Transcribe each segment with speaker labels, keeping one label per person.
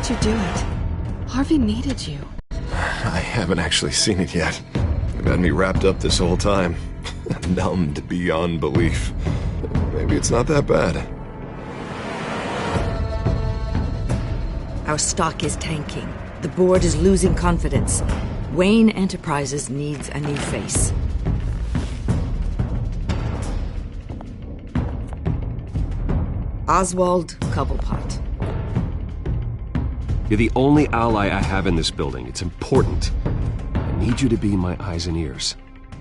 Speaker 1: did you do it? Harvey needed you.
Speaker 2: I haven't actually seen it yet. They've had me wrapped up this whole time. Numbed beyond belief. Maybe it's not that bad.
Speaker 3: Our stock is tanking. The board is losing confidence. Wayne Enterprises needs a new face. Oswald Cobblepot.
Speaker 4: You're the only ally I have in this building. It's important. I need you to be my eyes and ears.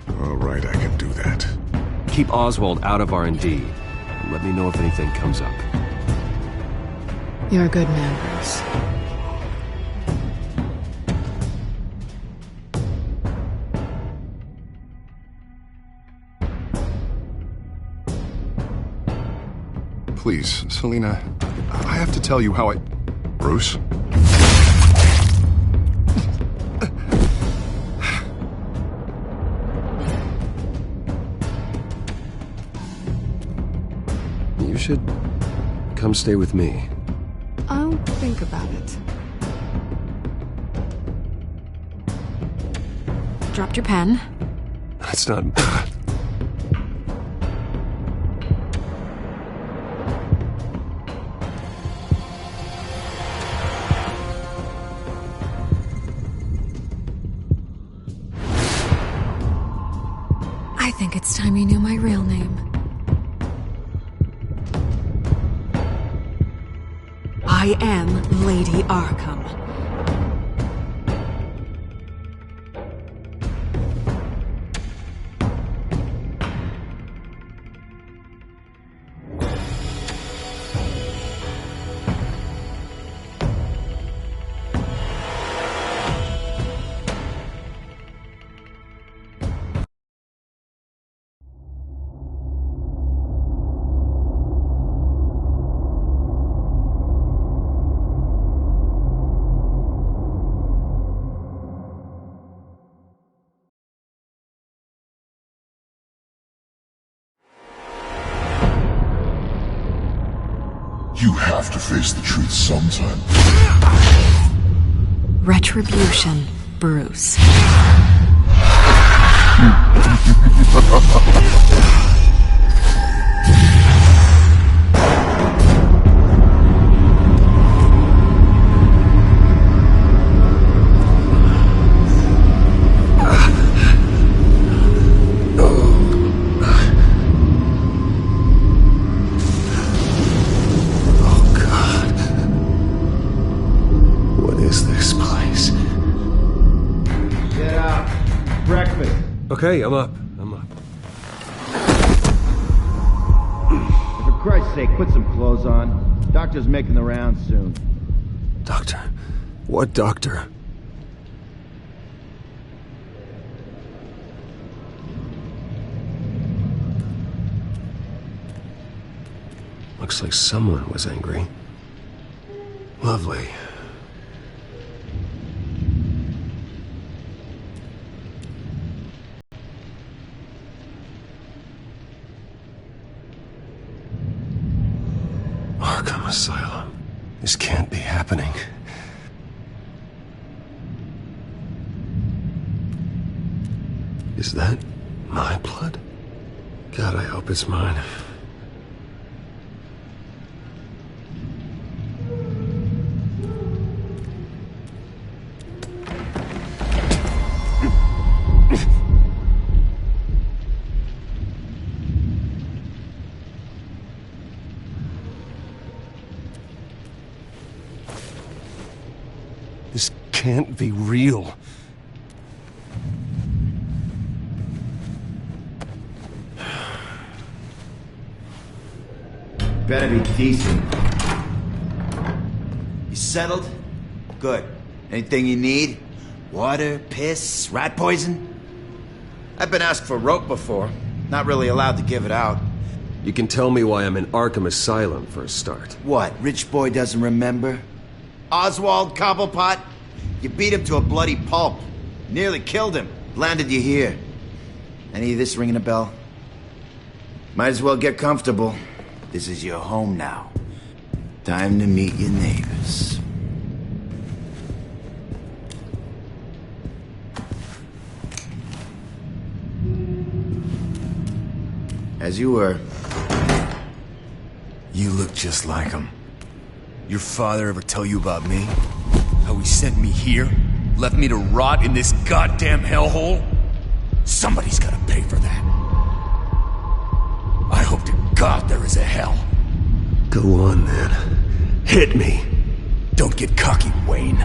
Speaker 2: All right, I can do that.
Speaker 4: Keep Oswald out of R&D, and let me know if anything comes up.
Speaker 1: You're a good man, Bruce.
Speaker 2: Please, Selina, I have to tell you how I... Bruce?
Speaker 4: You should come stay with me.
Speaker 1: I'll think about it. Dropped your pen.
Speaker 4: That's not...
Speaker 1: I think it's time you knew my real name. I am Lady Arkham.
Speaker 5: You have to face the truth sometime.
Speaker 1: Retribution, Bruce.
Speaker 4: Okay, I'm up.
Speaker 6: For Christ's sake, put some clothes on. Doctor's making the rounds soon.
Speaker 4: Doctor? What doctor? Looks like someone was angry. Lovely. Arkham Asylum. This can't be happening. Is that my blood? God, I hope it's mine. This can't be real.
Speaker 6: Better be decent. You settled? Good. Anything you need? Water, piss, rat poison? I've been asked for rope before. Not really allowed to give it out.
Speaker 4: You can tell me why I'm in Arkham Asylum for a start.
Speaker 6: What, rich boy doesn't remember? Oswald Cobblepot? You beat him to a bloody pulp. Nearly killed him. Landed you here. Any of this ringing a bell? Might as well get comfortable. This is your home now. Time to meet your neighbors. As you were.
Speaker 7: You look just like him. Your father ever tell you about me? How he sent me here? Left me to rot in this goddamn hellhole? Somebody's gotta pay for that. I hope to God there is a hell.
Speaker 4: Go on, then. Hit me.
Speaker 7: Don't get cocky, Wayne.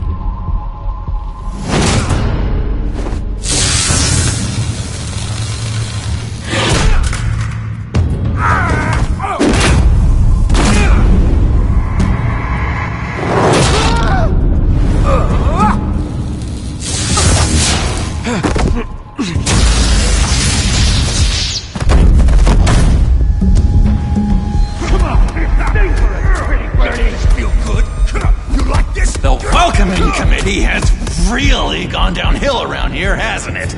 Speaker 8: Committee has really gone downhill around here, hasn't it?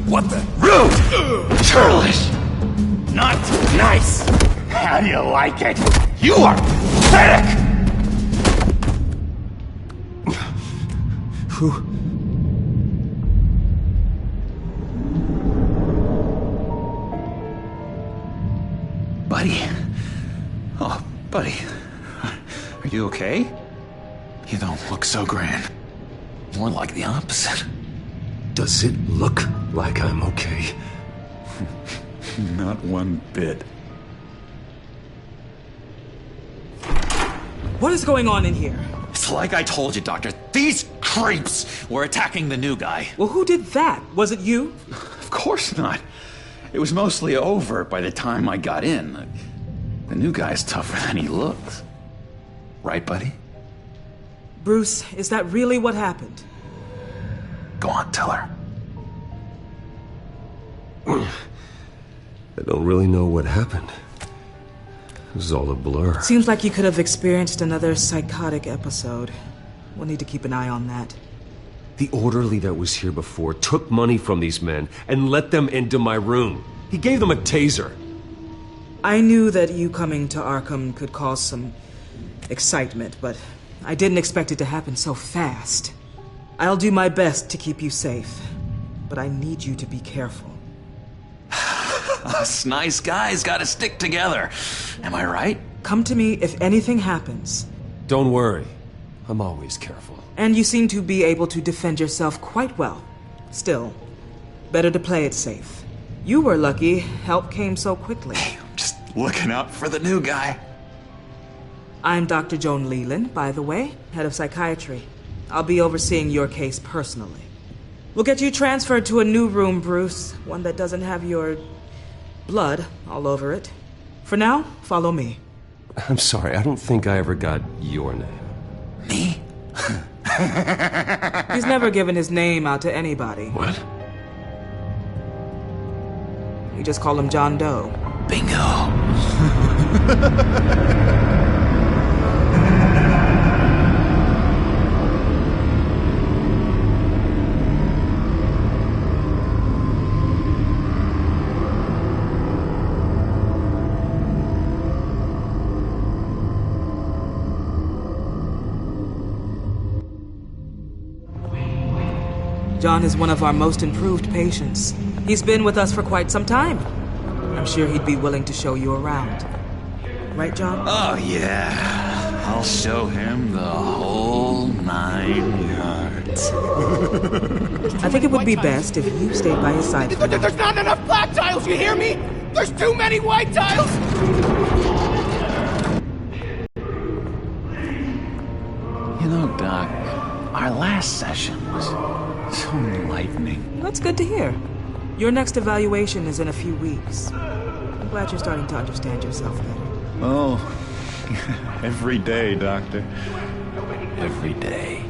Speaker 7: What the?
Speaker 8: Rude! Churlish! Not nice! How do you like it? You are pathetic!
Speaker 4: Who?
Speaker 8: Buddy. Oh, buddy. Are you okay? You don't look so grand. More like the opposite.
Speaker 4: Does it look like I'm okay?
Speaker 8: Not one bit.
Speaker 9: What is going on in here?
Speaker 8: It's like I told you, Doctor. These creeps were attacking the new guy.
Speaker 9: Well, who did that? Was it you?
Speaker 8: Of course not. It was mostly over by the time I got in. The new guy's tougher than he looks. Right, buddy?
Speaker 9: Bruce, is that really what happened?
Speaker 8: Go on, tell her.
Speaker 4: I don't really know what happened. It was all a blur.
Speaker 9: Seems like you could have experienced another psychotic episode. We'll need to keep an eye on that.
Speaker 4: The orderly that was here before took money from these men and let them into my room. He gave them a taser.
Speaker 9: I knew that you coming to Arkham could cause some excitement, but I didn't expect it to happen so fast. I'll do my best to keep you safe, but I need you to be careful.
Speaker 8: Us nice guys gotta stick together. Am I right?
Speaker 9: Come to me if anything happens.
Speaker 4: Don't worry. I'm always careful.
Speaker 9: And you seem to be able to defend yourself quite well. Still, better to play it safe. You were lucky help came so quickly.
Speaker 8: Hey, I'm just looking out for the new guy.
Speaker 9: I'm Dr. Joan Leland, by the way, head of psychiatry. I'll be overseeing your case personally. We'll get you transferred to a new room, Bruce. One that doesn't have your blood all over it. For now, follow me.
Speaker 4: I'm sorry, I don't think I ever got your name.
Speaker 8: Me?
Speaker 9: He's never given his name out to anybody.
Speaker 4: What?
Speaker 9: We just call him John Doe.
Speaker 8: Bingo.
Speaker 9: John is one of our most improved patients. He's been with us for quite some time. I'm sure he'd be willing to show you around. Right, John?
Speaker 8: Oh, yeah. I'll show him the whole 9 yards.
Speaker 9: I think it would be best if you stayed by his side.
Speaker 10: There's not enough black tiles, you hear me? There's too many white tiles!
Speaker 8: You know, Doc, our last session was so enlightening.
Speaker 9: That's good to hear. Your next evaluation is in a few weeks. I'm glad you're starting to understand yourself better.
Speaker 8: Oh, every day, Doctor. Every day.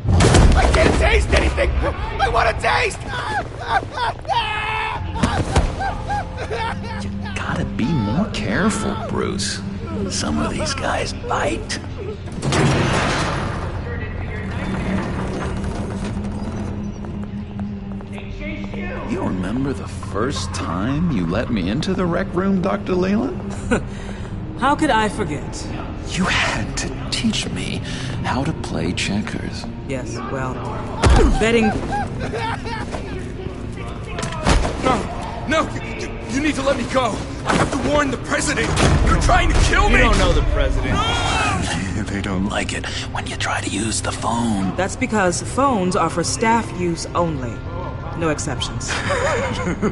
Speaker 10: I can't taste anything! I want to taste!
Speaker 8: You gotta be more careful, Bruce. Some of these guys bite. You remember the first time you let me into the rec room, Dr. Leland?
Speaker 9: How could I forget?
Speaker 8: You had to teach me how to play checkers.
Speaker 9: Yes, well, betting...
Speaker 7: No! You need to let me go. I have to warn the president. You're trying to kill me.
Speaker 9: You don't know the president.
Speaker 8: They don't like it when you try to use the phone.
Speaker 9: That's because phones are for staff use only. No exceptions.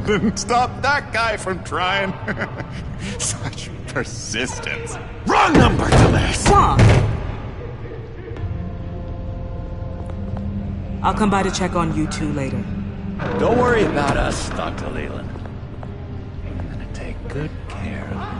Speaker 8: Didn't stop that guy from trying. Such persistence. Wrong number, dumbass.
Speaker 9: Wrong. I'll come by to check on you two later.
Speaker 8: Don't worry about us, Dr. Leland. I'm gonna take good care of him.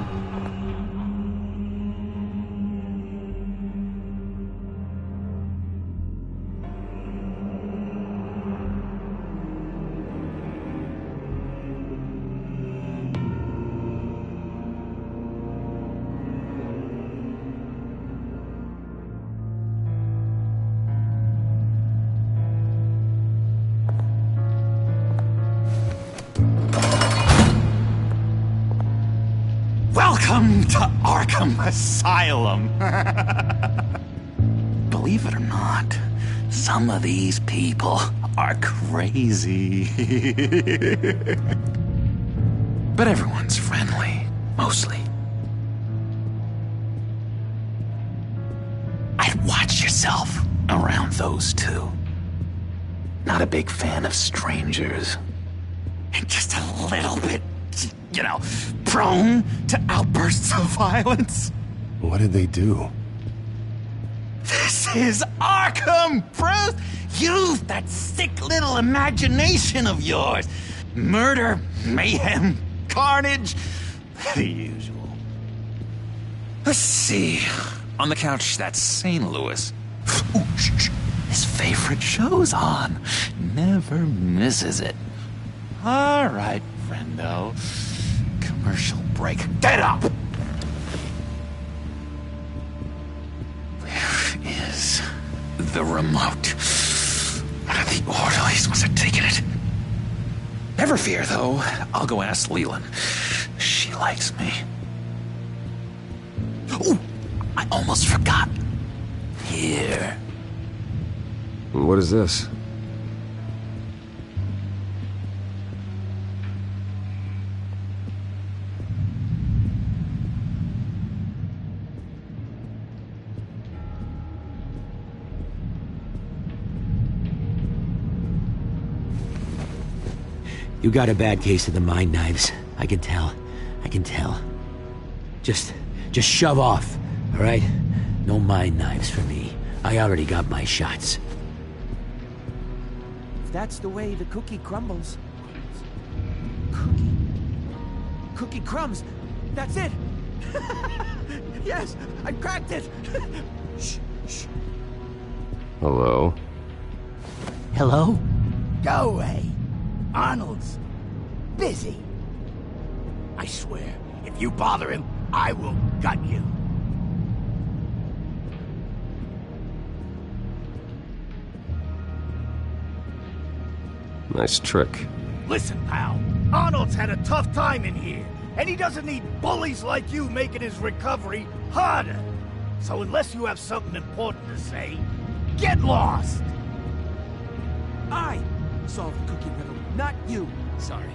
Speaker 8: Welcome to Arkham Asylum. Believe it or not, some of these people are crazy. But everyone's friendly, mostly. I'd watch yourself around those two. Not a big fan of strangers. And just a little bit, you know, prone to outbursts of violence.
Speaker 2: What did they do?
Speaker 8: This is Arkham, Bruce! Use that sick little imagination of yours. Murder, mayhem, carnage, the usual. Let's see. On the couch, that's St. Louis. Ooh, shh. His favorite show's on. Never misses it. All right, friendo. Commercial break. Get up! Where is the remote? One of the orderlies must have taken it. Never fear, though. I'll go ask Leland. She likes me. Ooh, I almost forgot. Here.
Speaker 2: What is this?
Speaker 11: You got a bad case of the mind knives. I can tell. I can tell. Just shove off, all right? No mind knives for me. I already got my shots.
Speaker 12: If that's the way the cookie crumbles. Cookie crumbs. That's it. Yes, I cracked it. Shh, shh.
Speaker 2: Hello?
Speaker 11: Hello?
Speaker 12: Go away. Arnold's busy. I swear, if you bother him, I will gut you.
Speaker 2: Nice trick.
Speaker 12: Listen, pal. Arnold's had a tough time in here, and he doesn't need bullies like you making his recovery harder. So unless you have something important to say, get lost. I solved the cookie riddle, not you. Sorry.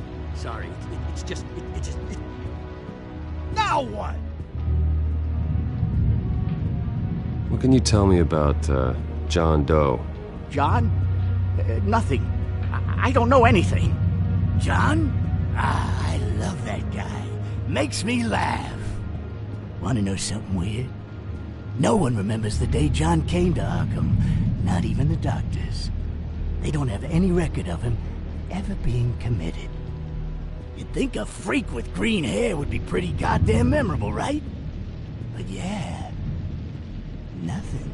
Speaker 12: It's just... Now what?
Speaker 2: What can you tell me about, John Doe?
Speaker 12: John? Nothing. I don't know anything. John? Ah, I love that guy. Makes me laugh. Want to know something weird? No one remembers the day John came to Arkham. Not even the doctors. They don't have any record of him ever being committed. You'd think a freak with green hair would be pretty goddamn memorable, right? But yeah, nothing.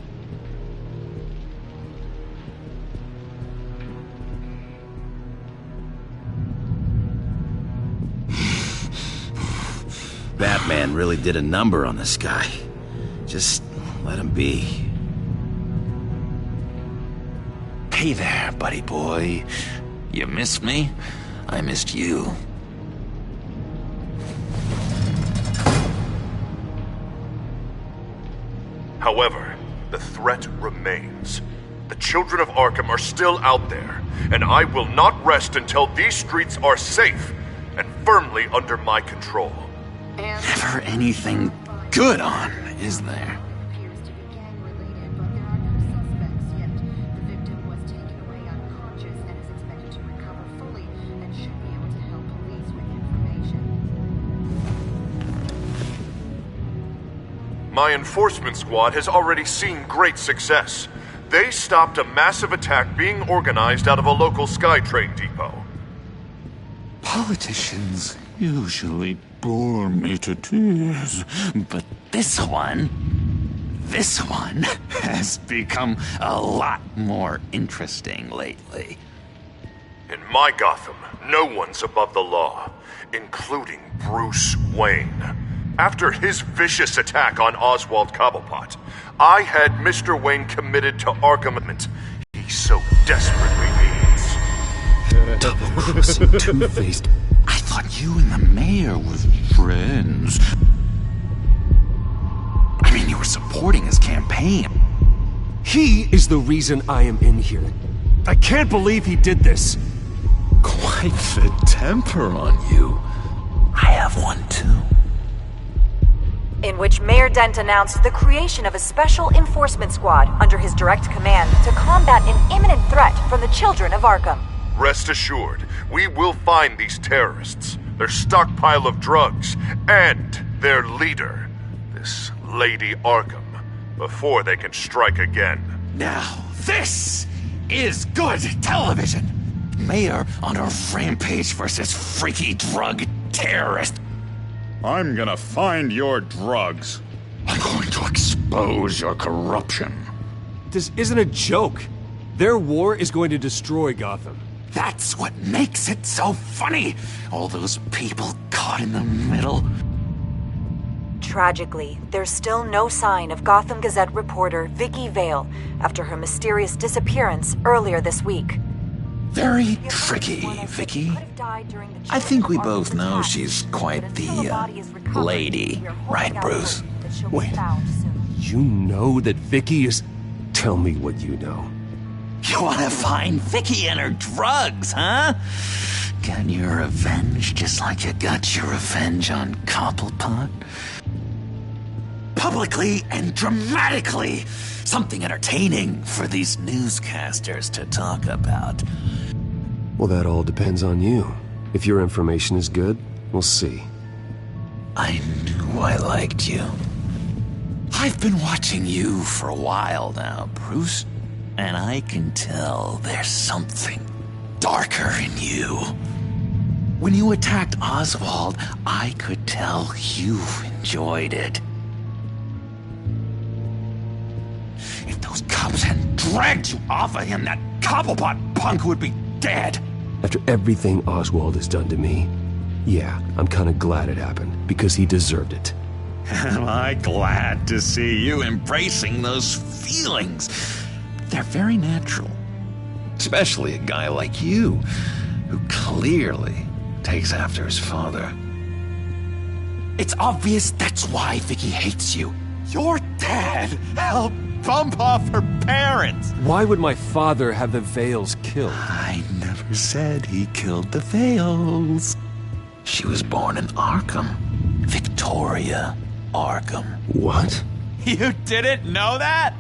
Speaker 6: Batman really did a number on this guy. Just let him be.
Speaker 8: Hey there, buddy boy. You missed me? I missed you.
Speaker 13: However, the threat remains. The children of Arkham are still out there, and I will not rest until these streets are safe. and firmly under my control.
Speaker 8: Never anything good on, is there?
Speaker 13: My enforcement squad has already seen great success. They stopped a massive attack being organized out of a local SkyTrain depot.
Speaker 8: Politicians usually bore me to tears, but this one has become a lot more interesting lately.
Speaker 13: In my Gotham, no one's above the law, including Bruce Wayne. After his vicious attack on Oswald Cobblepot, I had Mr. Wayne committed to Arkham he so desperately needs.
Speaker 4: Double-crossing, two-faced.
Speaker 8: I thought you and the mayor were friends. I mean, you were supporting his campaign.
Speaker 4: He is the reason I am in here. I can't believe he did this.
Speaker 8: Quite the temper on you. I have one too.
Speaker 14: In which Mayor Dent announced the creation of a special enforcement squad under his direct command to combat an imminent threat from the children of Arkham.
Speaker 13: Rest assured, we will find these terrorists, their stockpile of drugs, and their leader, this Lady Arkham, before they can strike again.
Speaker 8: Now, this is good television! Mayor on a rampage versus freaky drug terrorist.
Speaker 15: I'm gonna find your drugs.
Speaker 8: I'm going to expose your corruption.
Speaker 4: This isn't a joke. Their war is going to destroy Gotham.
Speaker 8: That's what makes it so funny. All those people caught in the middle.
Speaker 14: Tragically, there's still no sign of Gotham Gazette reporter Vicky Vale after her mysterious disappearance earlier this week.
Speaker 8: Very tricky, Vicky. I think we both know she's quite the, lady, right, Bruce?
Speaker 4: Wait, you know that Vicky is... Tell me what you know.
Speaker 8: You want to find Vicky and her drugs, huh? Get your revenge just like you got your revenge on Cobblepot? Publicly and dramatically! Something entertaining for these newscasters to talk about.
Speaker 4: Well, that all depends on you. If your information is good, we'll see.
Speaker 8: I knew I liked you. I've been watching you for a while now, Bruce, and I can tell there's something darker in you. When you attacked Oswald, I could tell you enjoyed it. If those cops hadn't dragged you off of him, that Cobblepot punk would be dead.
Speaker 4: After everything Oswald has done to me, yeah, I'm kind of glad it happened, because he deserved it.
Speaker 8: Am I glad to see you embracing those feelings? They're very natural. Especially a guy like you, who clearly takes after his father. It's obvious that's why Vicky hates you. Your dad helped bump off her parents.
Speaker 4: Why would my father have the Vales killed?
Speaker 8: I never said he killed the Vales. She was born in Arkham. Victoria Arkham.
Speaker 4: What?
Speaker 8: You didn't know that?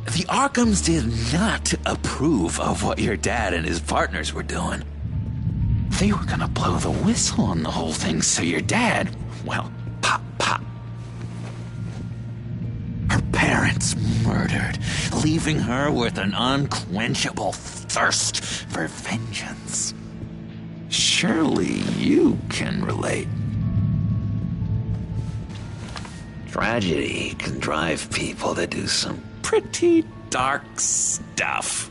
Speaker 8: The Arkhams did not approve of what your dad and his partners were doing. They were gonna blow the whistle on the whole thing, so your dad, well, pop. Her parents murdered, leaving her with an unquenchable thirst for vengeance. Surely you can relate. Tragedy can drive people to do some pretty dark stuff.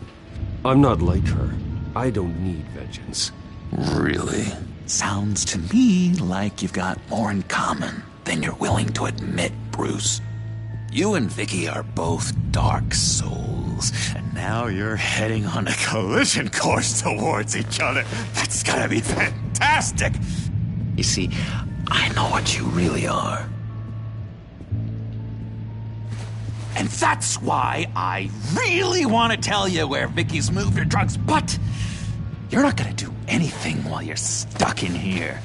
Speaker 4: I'm not like her. I don't need vengeance.
Speaker 8: Really? Sounds to me like you've got more in common than you're willing to admit, Bruce. You and Vicky are both dark souls, and now you're heading on a collision course towards each other. That's gotta be fantastic! You see, I know what you really are. And that's why I really want to tell you where Vicky's moved her drugs, but You're not gonna do anything while you're stuck in here.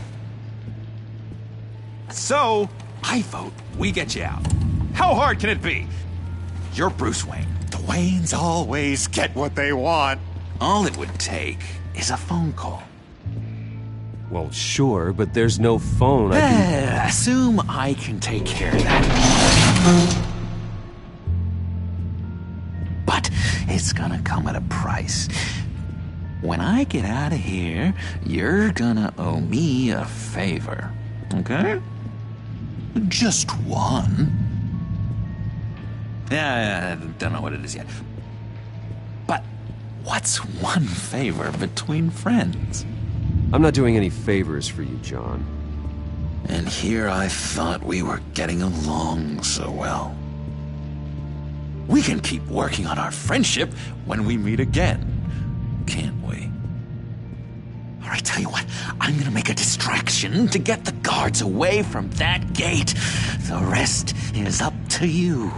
Speaker 8: So, I vote we get you out. How hard can it be? You're Bruce Wayne. The Waynes always get what they want. All it would take is a phone call.
Speaker 4: Well, sure, but there's no phone.
Speaker 8: Assume I can take care of that. But it's gonna come at a price. When I get out of here, you're gonna owe me a favor. Okay? Just one. Yeah, I don't know what it is yet. But what's one favor between friends?
Speaker 4: I'm not doing any favors for you, John.
Speaker 8: And here I thought we were getting along so well. We can keep working on our friendship when we meet again, can't we? All right, tell you what, I'm gonna make a distraction to get the guards away from that gate. The rest is up to you.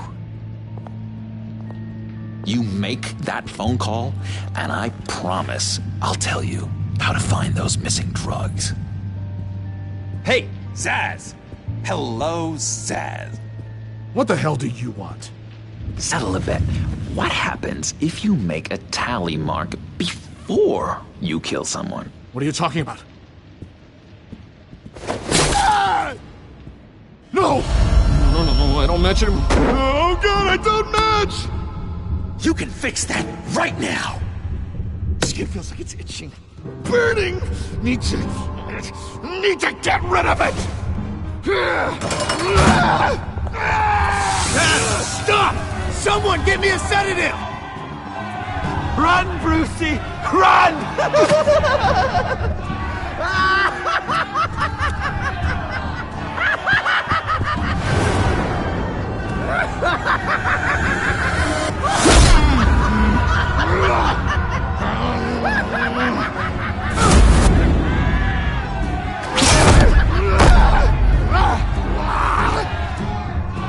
Speaker 8: You make that phone call, and I promise I'll tell you how to find those missing drugs. Hey, Zaz! Hello, Zaz.
Speaker 10: What the hell do you want?
Speaker 8: Settle a bet. What happens if you make a tally mark before you kill someone?
Speaker 10: What are you talking about? Ah! No! No, I don't match him. Oh god, I don't match!
Speaker 8: You can fix that right now!
Speaker 10: Skin feels like it's itching. Burning! Need to get rid of it! Stop! Someone get me a sedative! Run, Brucey! Run!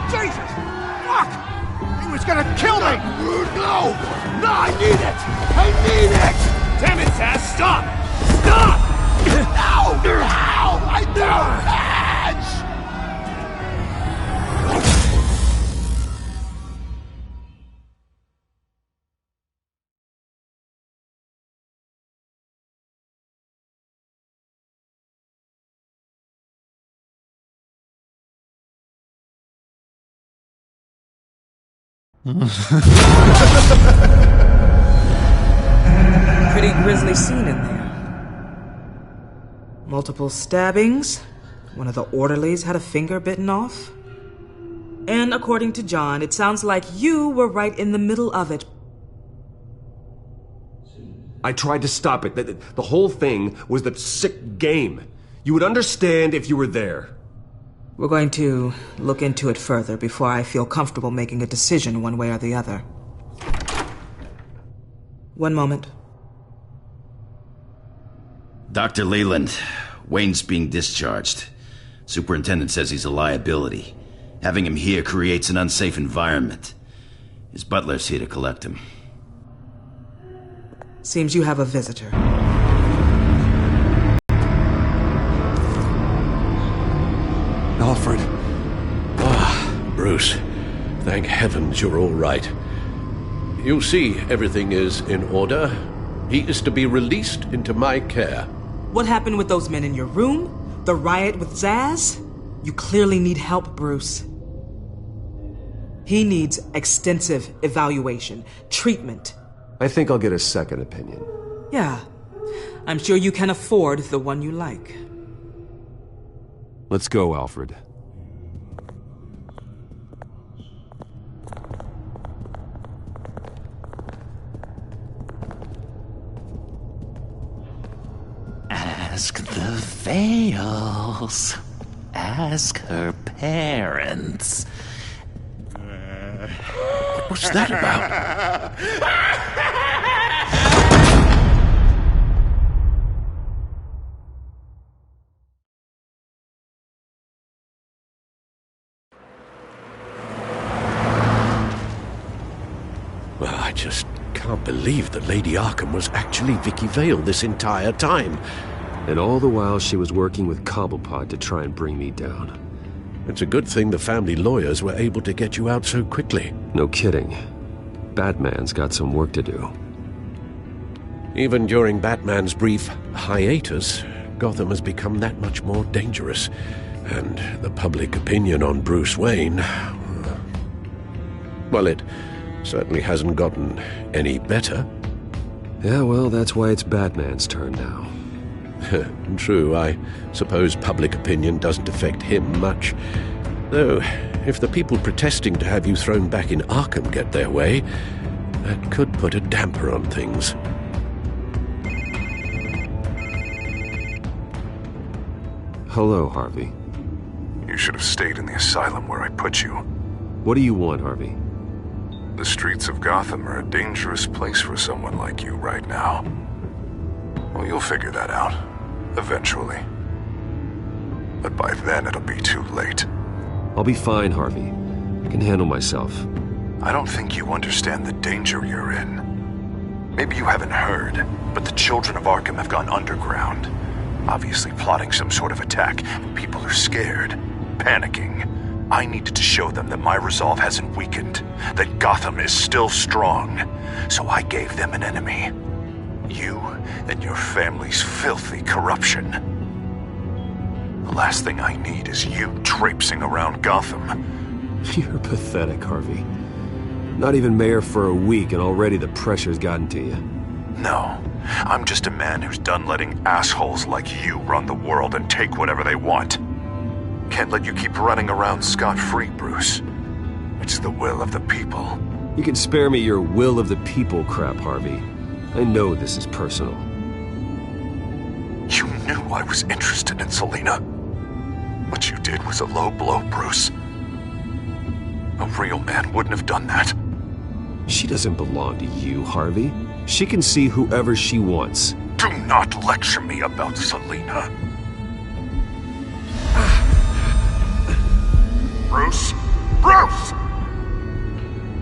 Speaker 10: Jesus! Fuck! He was gonna kill me! No! No, I need it! I need it! Damn it, Taz! Stop! Stop! No! Ow! I don't match!
Speaker 9: Pretty grisly scene in there. Multiple stabbings. One of the orderlies had a finger bitten off. And according to John, it sounds like you were right in the middle of it.
Speaker 4: I tried to stop it. The whole thing was the sick game. You would understand if you were there.
Speaker 9: We're going to look into it further before I feel comfortable making a decision one way or the other. One moment.
Speaker 16: Dr. Leland, Wayne's being discharged. Superintendent says he's a liability. Having him here creates an unsafe environment. His butler's here to collect him.
Speaker 9: Seems you have a visitor.
Speaker 17: Alfred. Ah, Bruce. Thank heavens you're all right. You see, everything is in order. He is to be released into my care.
Speaker 9: What happened with those men in your room? The riot with Zaz? You clearly need help, Bruce. He needs extensive evaluation, treatment.
Speaker 4: I think I'll get a second opinion.
Speaker 9: Yeah. I'm sure you can afford the one you like.
Speaker 4: Let's go, Alfred.
Speaker 8: Ask the Vales. Ask her parents.
Speaker 17: What's that about? Well, I just can't believe that Lady Arkham was actually Vicky Vale this entire time.
Speaker 4: And all the while she was working with Cobblepot to try and bring me down.
Speaker 17: It's a good thing the family lawyers were able to get you out so quickly.
Speaker 4: No kidding. Batman's got some work to do.
Speaker 17: Even during Batman's brief hiatus, Gotham has become that much more dangerous. And the public opinion on Bruce Wayne... well, it certainly hasn't gotten any better.
Speaker 4: Yeah, well, that's why it's Batman's turn now.
Speaker 17: True, I suppose public opinion doesn't affect him much. Though, if the people protesting to have you thrown back in Arkham get their way, that could put a damper on things.
Speaker 4: Hello, Harvey.
Speaker 13: You should have stayed in the asylum where I put you.
Speaker 4: What do you want, Harvey?
Speaker 13: The streets of Gotham are a dangerous place for someone like you right now. Well, you'll figure that out, eventually. But by then it'll be too late.
Speaker 4: I'll be fine, Harvey. I can handle myself.
Speaker 13: I don't think you understand the danger you're in. Maybe you haven't heard, but the children of Arkham have gone underground. Obviously plotting some sort of attack, and people are scared, panicking. I needed to show them that my resolve hasn't weakened, that Gotham is still strong. So I gave them an enemy. You and your family's filthy corruption. The last thing I need is you traipsing around Gotham.
Speaker 4: You're pathetic, Harvey. Not even mayor for a week and already the pressure's gotten to you.
Speaker 13: No, I'm just a man who's done letting assholes like you run the world and take whatever they want. Can't let you keep running around scot-free, Bruce. It's the will of the people.
Speaker 4: You can spare me your will of the people crap, Harvey. I know this is personal.
Speaker 13: You knew I was interested in Selina. What you did was a low blow, Bruce. A real man wouldn't have done that.
Speaker 4: She doesn't belong to you, Harvey. She can see whoever she wants.
Speaker 13: Do not lecture me about Selina. Bruce? Bruce!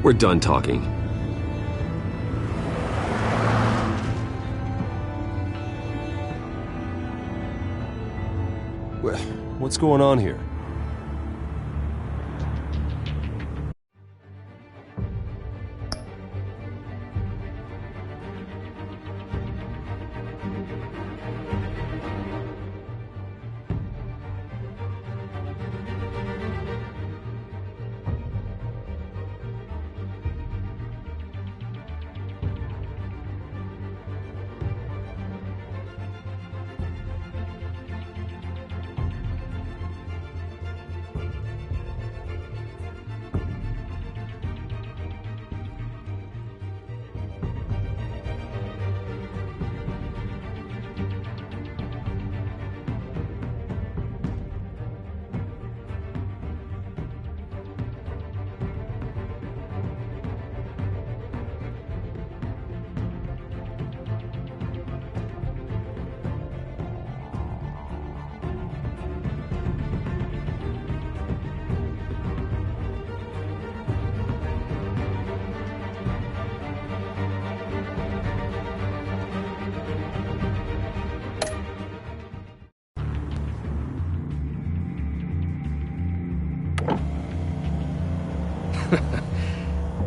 Speaker 4: We're done talking. What's going on here?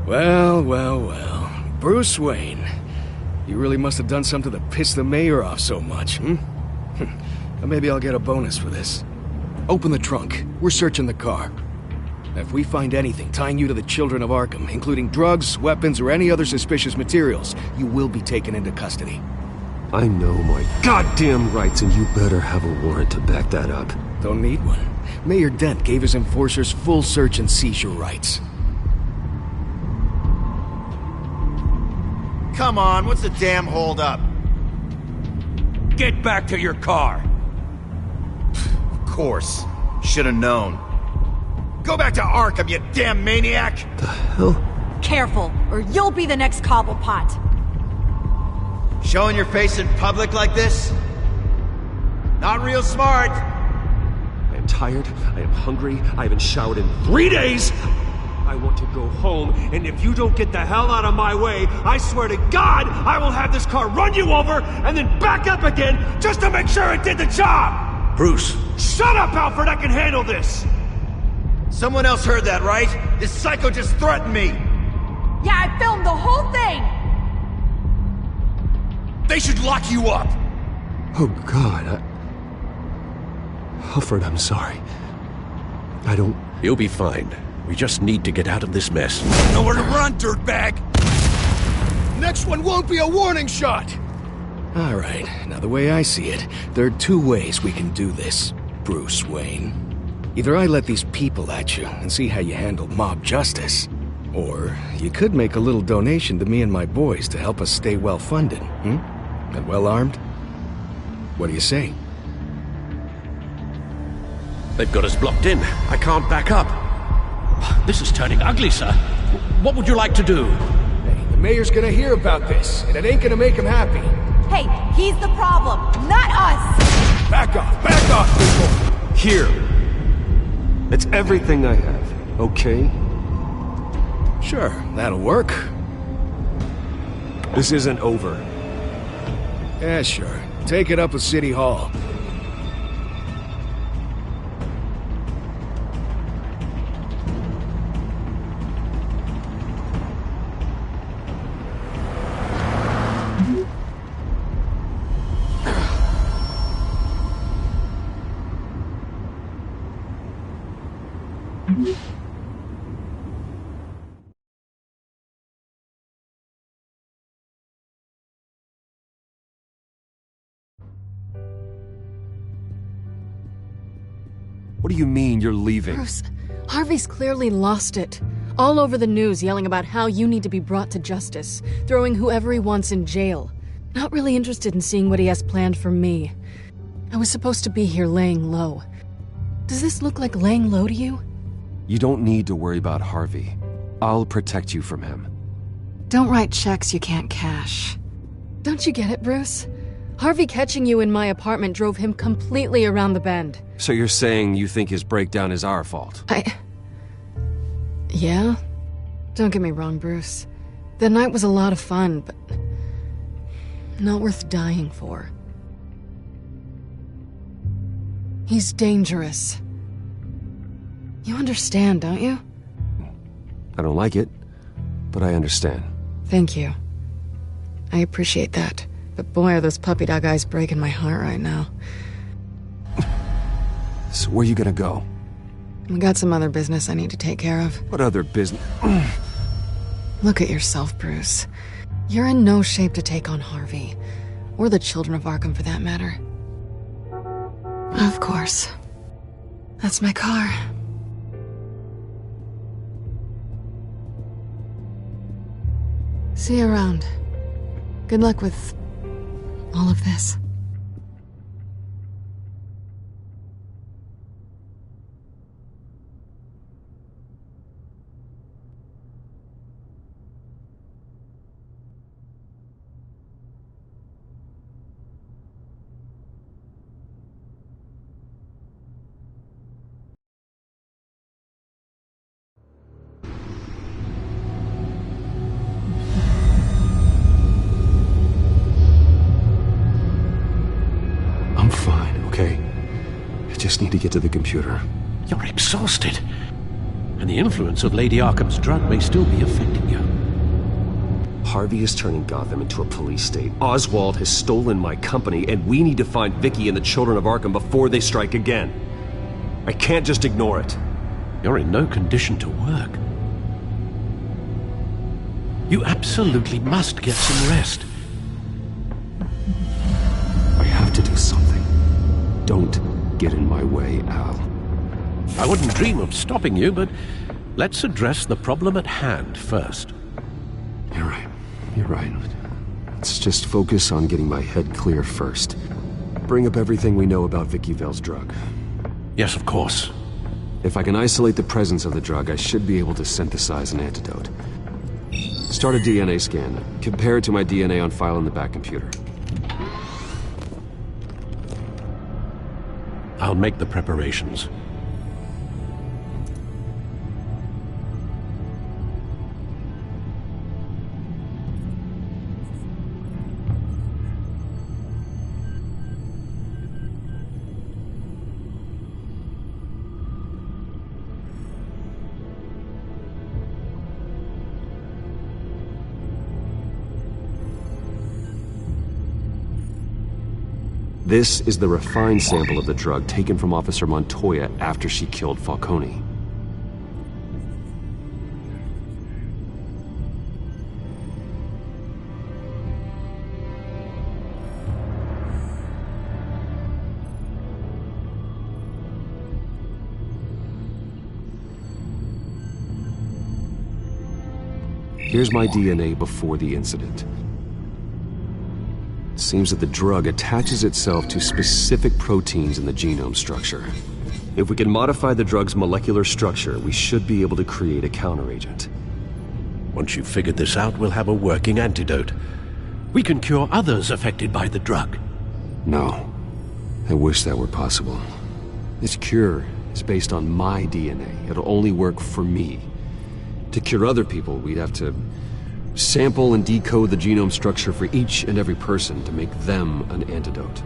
Speaker 10: Well. Bruce Wayne. You really must have done something to piss the mayor off so much, Maybe I'll get a bonus for this. Open the trunk. We're searching the car. If we find anything tying you to the children of Arkham, including drugs, weapons, or any other suspicious materials, you will be taken into custody.
Speaker 4: I know my goddamn rights, and you better have a warrant to back that up.
Speaker 10: Don't need one. Mayor Dent gave his enforcers full search and seizure rights.
Speaker 6: Come on, what's the damn holdup?
Speaker 7: Get back to your car!
Speaker 6: Of course. Should've known. Go back to Arkham, you damn maniac!
Speaker 4: The hell?
Speaker 14: Careful, or you'll be the next Cobblepot.
Speaker 6: Showing your face in public like this? Not real smart.
Speaker 4: I am tired, I am hungry, I haven't showered in 3 days. I want to go home, and if you don't get the hell out of my way, I swear to God, I will have this car run you over and then back up again just to make sure it did the job!
Speaker 17: Bruce!
Speaker 4: Shut up, Alfred! I can handle this!
Speaker 6: Someone else heard that, right? This psycho just threatened me!
Speaker 14: Yeah, I filmed the whole thing!
Speaker 7: They should lock you up!
Speaker 17: Oh, God, Alfred, I'm sorry. I don't... You'll be fine. We just need to get out of this mess.
Speaker 7: Nowhere to run, dirtbag!
Speaker 10: Next one won't be a warning shot! All right, now the way I see it, there are two ways we can do this, Bruce Wayne. Either I let these people at you and see how you handle mob justice, or you could make a little donation to me and my boys to help us stay well-funded, and well-armed. What do you say?
Speaker 17: They've got us blocked in. I can't back up.
Speaker 11: This is turning ugly, sir. What would you like to do?
Speaker 10: Hey, the mayor's gonna hear about this, and it ain't gonna make him happy.
Speaker 14: Hey, he's the problem, not us!
Speaker 10: Back off, people!
Speaker 4: Here. It's everything I have, okay?
Speaker 10: Sure, that'll work.
Speaker 4: This isn't over.
Speaker 10: Yeah, sure. Take it up with City Hall.
Speaker 4: What do you mean you're leaving?
Speaker 1: Bruce, Harvey's clearly lost it. All over the news yelling about how you need to be brought to justice, throwing whoever he wants in jail. Not really interested in seeing what he has planned for me. I was supposed to be here laying low. Does this look like laying low to you?
Speaker 18: You don't need to worry about Harvey. I'll protect you from him.
Speaker 1: Don't write checks you can't cash. Don't you get it, Bruce? Harvey catching you in my apartment drove him completely around the bend.
Speaker 18: So you're saying you think his breakdown is our fault?
Speaker 1: Yeah? Don't get me wrong, Bruce. The night was a lot of fun, but not worth dying for. He's dangerous. You understand, don't you?
Speaker 18: I don't like it, but I understand.
Speaker 1: Thank you. I appreciate that. But boy, are those puppy dog eyes breaking my heart right now.
Speaker 18: So where are you gonna go?
Speaker 1: I got some other business I need to take care of.
Speaker 18: What other business?
Speaker 1: Look at yourself, Bruce. You're in no shape to take on Harvey. Or the children of Arkham, for that matter. Of course. That's my car. See you around. Good luck with all of this.
Speaker 17: I'm fine, okay? I just need to get to the computer.
Speaker 11: You're exhausted. And the influence of Lady Arkham's drug may still be affecting you.
Speaker 4: Harvey is turning Gotham into a police state. Oswald has stolen my company, and we need to find Vicky and the children of Arkham before they strike again. I can't just ignore it.
Speaker 11: You're in no condition to work. You absolutely must get some rest.
Speaker 4: I have to do something. Don't get in my way, Al.
Speaker 11: I wouldn't dream of stopping you, but let's address the problem at hand first.
Speaker 4: You're right. You're right. Let's just focus on getting my head clear first. Bring up everything we know about Vicky Vale's drug.
Speaker 11: Yes, of course.
Speaker 4: If I can isolate the presence of the drug, I should be able to synthesize an antidote. Start a DNA scan. Compare it to my DNA on file in the back computer.
Speaker 11: I'll make the preparations.
Speaker 4: This is the refined sample of the drug taken from Officer Montoya after she killed Falcone. Here's my DNA before the incident. It seems that the drug attaches itself to specific proteins in the genome structure. If we can modify the drug's molecular structure, we should be able to create a counteragent.
Speaker 17: Once you've figured this out, we'll have a working antidote. We can cure others affected by the drug.
Speaker 4: No. I wish that were possible. This cure is based on my DNA. It'll only work for me. To cure other people, we'd have to sample and decode the genome structure for each and every person to make them an antidote.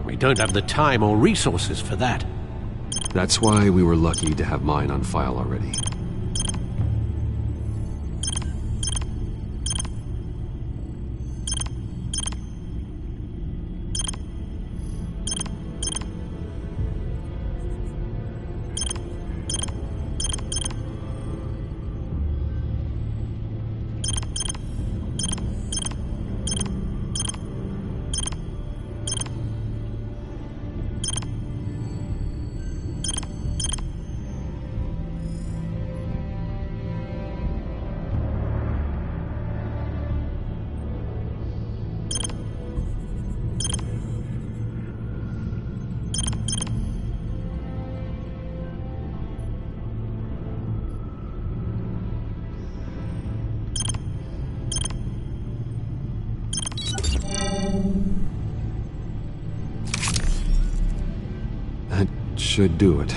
Speaker 17: We don't have the time or resources for that.
Speaker 4: That's why we were lucky to have mine on file already. That should do it.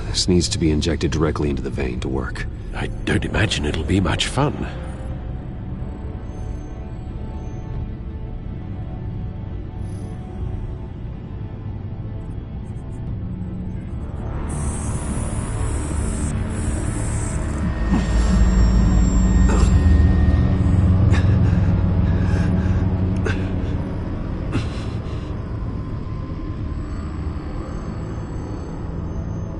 Speaker 4: This needs to be injected directly into the vein to work.
Speaker 17: I don't imagine it'll be much fun.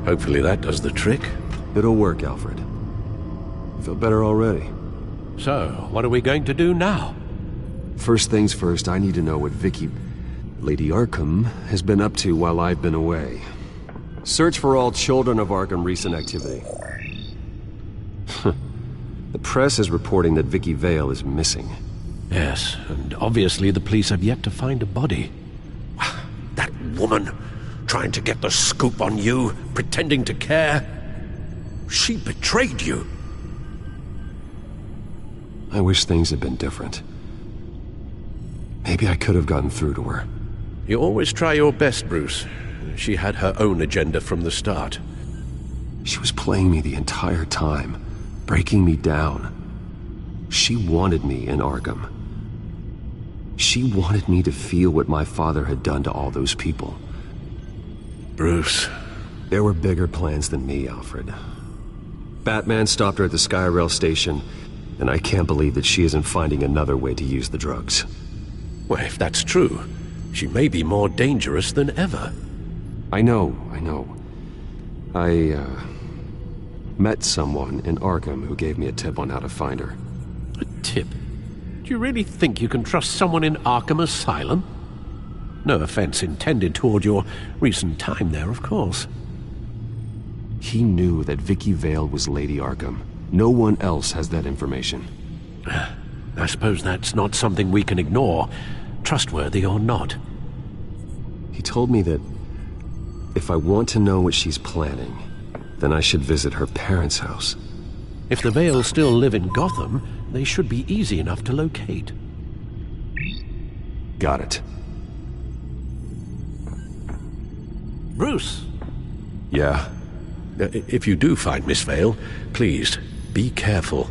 Speaker 17: Hopefully that does the trick.
Speaker 4: It'll work, Alfred. I feel better already.
Speaker 17: So, what are we going to do now?
Speaker 4: First things first, I need to know what Vicky, Lady Arkham, has been up to while I've been away. Search for all children of Arkham recent activity. The press is reporting that Vicky Vale is missing.
Speaker 17: Yes, and obviously the police have yet to find a body. That woman, trying to get the scoop on you, pretending to care. She betrayed you.
Speaker 4: I wish things had been different. Maybe I could have gotten through to her.
Speaker 17: You always try your best, Bruce. She had her own agenda from the start.
Speaker 4: She was playing me the entire time, breaking me down. She wanted me in Arkham. She wanted me to feel what my father had done to all those people.
Speaker 17: Bruce.
Speaker 4: There were bigger plans than me, Alfred. Batman stopped her at the Skyrail station, and I can't believe that she isn't finding another way to use the drugs.
Speaker 17: Well, if that's true, she may be more dangerous than ever.
Speaker 4: I know. I met someone in Arkham who gave me a tip on how to find her.
Speaker 17: A tip? Do you really think you can trust someone in Arkham Asylum? No offense intended toward your recent time there, of course.
Speaker 4: He knew that Vicky Vale was Lady Arkham. No one else has that information.
Speaker 17: I suppose that's not something we can ignore, trustworthy or not.
Speaker 4: He told me that if I want to know what she's planning, then I should visit her parents' house.
Speaker 17: If the Vales still live in Gotham, they should be easy enough to locate.
Speaker 4: Got it.
Speaker 17: Bruce!
Speaker 4: Yeah?
Speaker 17: If you do find Miss Vale, please, be careful.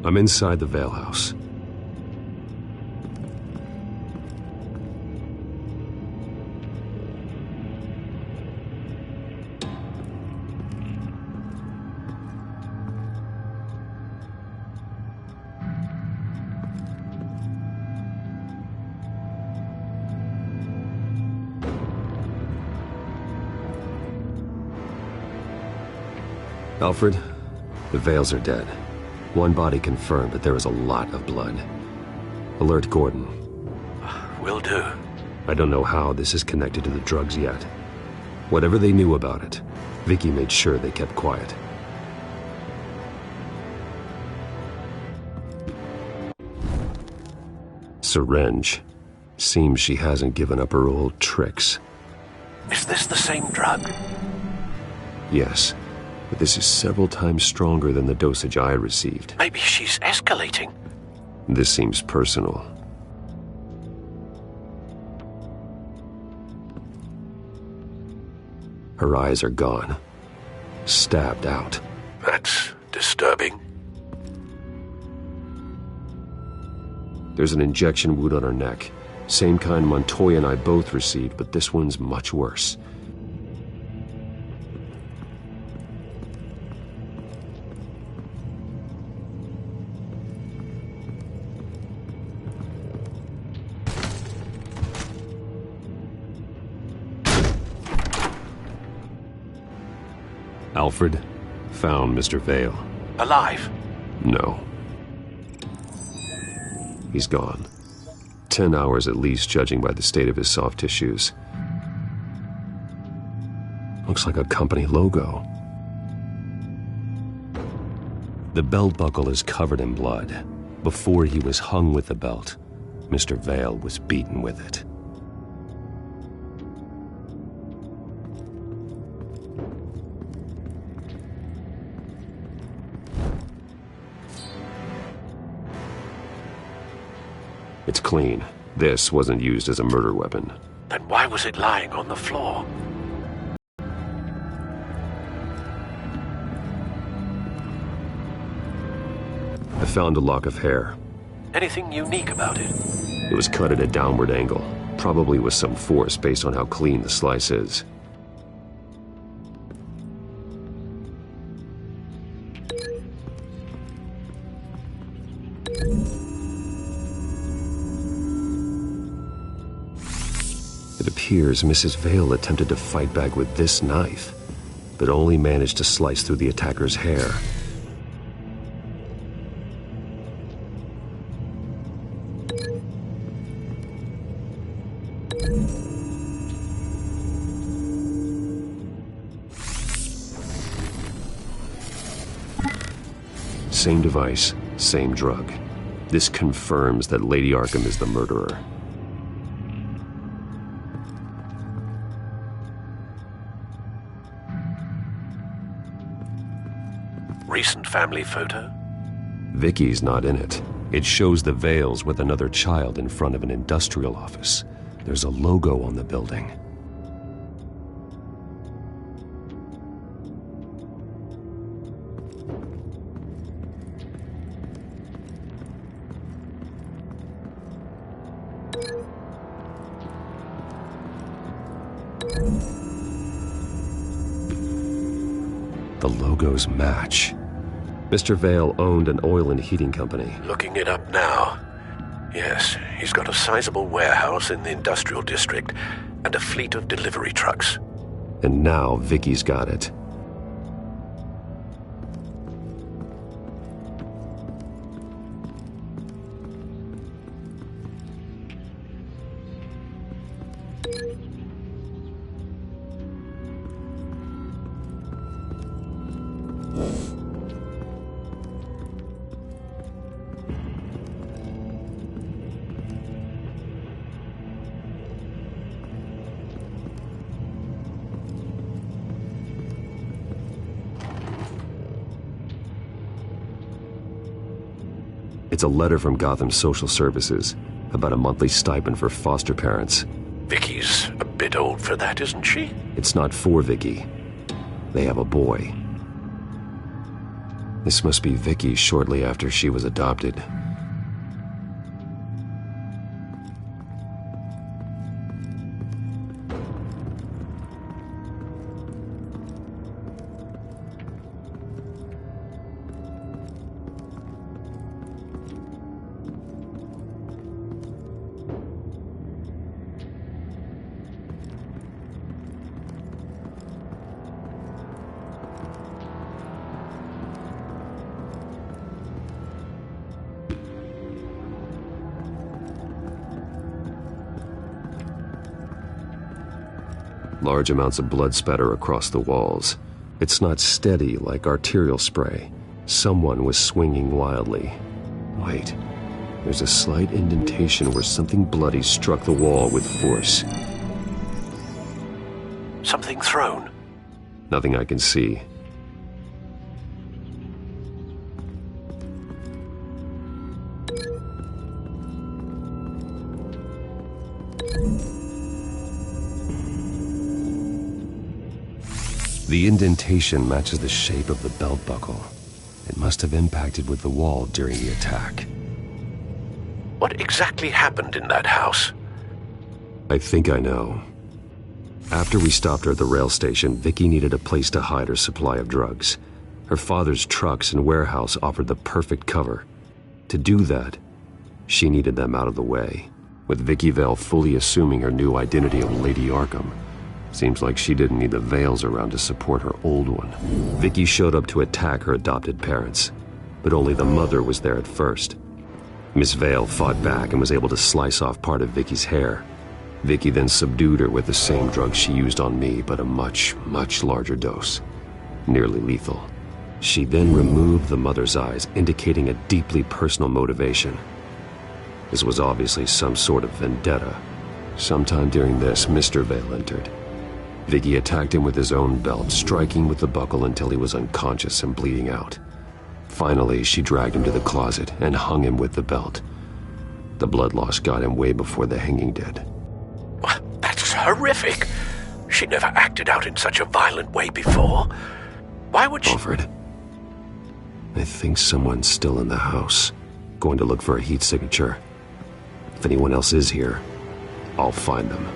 Speaker 4: I'm inside the Vale House. Alfred, the Vales are dead. One body confirmed, but there is a lot of blood. Alert Gordon.
Speaker 17: Will do.
Speaker 4: I don't know how this is connected to the drugs yet. Whatever they knew about it, Vicky made sure they kept quiet. Syringe. Seems she hasn't given up her old tricks.
Speaker 17: Is this the same drug?
Speaker 4: Yes. But this is several times stronger than the dosage I received.
Speaker 17: Maybe she's escalating.
Speaker 4: This seems personal. Her eyes are gone. Stabbed out.
Speaker 17: That's disturbing.
Speaker 4: There's an injection wound on her neck. Same kind Montoya and I both received, but this one's much worse. Alfred found Mr. Vale.
Speaker 17: Alive?
Speaker 4: No. He's gone. 10 hours at least, judging by the state of his soft tissues. Looks like a company logo. The belt buckle is covered in blood. Before he was hung with the belt, Mr. Vale was beaten with it. It's clean. This wasn't used as a murder weapon.
Speaker 17: Then why was it lying on the floor?
Speaker 4: I found a lock of hair.
Speaker 17: Anything unique about it?
Speaker 4: It was cut at a downward angle, probably with some force based on how clean the slice is. It appears Mrs. Vale attempted to fight back with this knife, but only managed to slice through the attacker's hair. Same device, same drug. This confirms that Lady Arkham is the murderer.
Speaker 17: Recent family photo?
Speaker 4: Vicky's not in it. It shows the Vales with another child in front of an industrial office. There's a logo on the building. The logos match. Mr. Vale owned an oil and heating company.
Speaker 17: Looking it up now. Yes, he's got a sizable warehouse in the industrial district and a fleet of delivery trucks.
Speaker 4: And now Vicky's got it. It's a letter from Gotham Social Services about a monthly stipend for foster parents.
Speaker 17: Vicky's a bit old for that, isn't she?
Speaker 4: It's not for Vicky. They have a boy. This must be Vicky shortly after she was adopted. Large amounts of blood spatter across the walls. It's not steady like arterial spray. Someone was swinging wildly. Wait, there's a slight indentation where something bloody struck the wall with force.
Speaker 17: Something thrown?
Speaker 4: Nothing I can see. The indentation matches the shape of the belt buckle. It must have impacted with the wall during the attack.
Speaker 17: What exactly happened in that house?
Speaker 4: I think I know. After we stopped her at the rail station, Vicky needed a place to hide her supply of drugs. Her father's trucks and warehouse offered the perfect cover. To do that, she needed them out of the way, with Vicky Vale fully assuming her new identity of Lady Arkham. Seems like she didn't need the veils around to support her old one. Vicky showed up to attack her adopted parents, but only the mother was there at first. Miss Vale fought back and was able to slice off part of Vicky's hair. Vicky then subdued her with the same drug she used on me, but a much, much larger dose. Nearly lethal. She then removed the mother's eyes, indicating a deeply personal motivation. This was obviously some sort of vendetta. Sometime during this, Mr. Vale entered. Vicky attacked him with his own belt, striking with the buckle until he was unconscious and bleeding out. Finally, she dragged him to the closet and hung him with the belt. The blood loss got him way before the hanging did.
Speaker 17: That's horrific. She never acted out in such a violent way before. Why would she...
Speaker 4: Alfred, I think someone's still in the house. Going to look for a heat signature. If anyone else is here, I'll find them.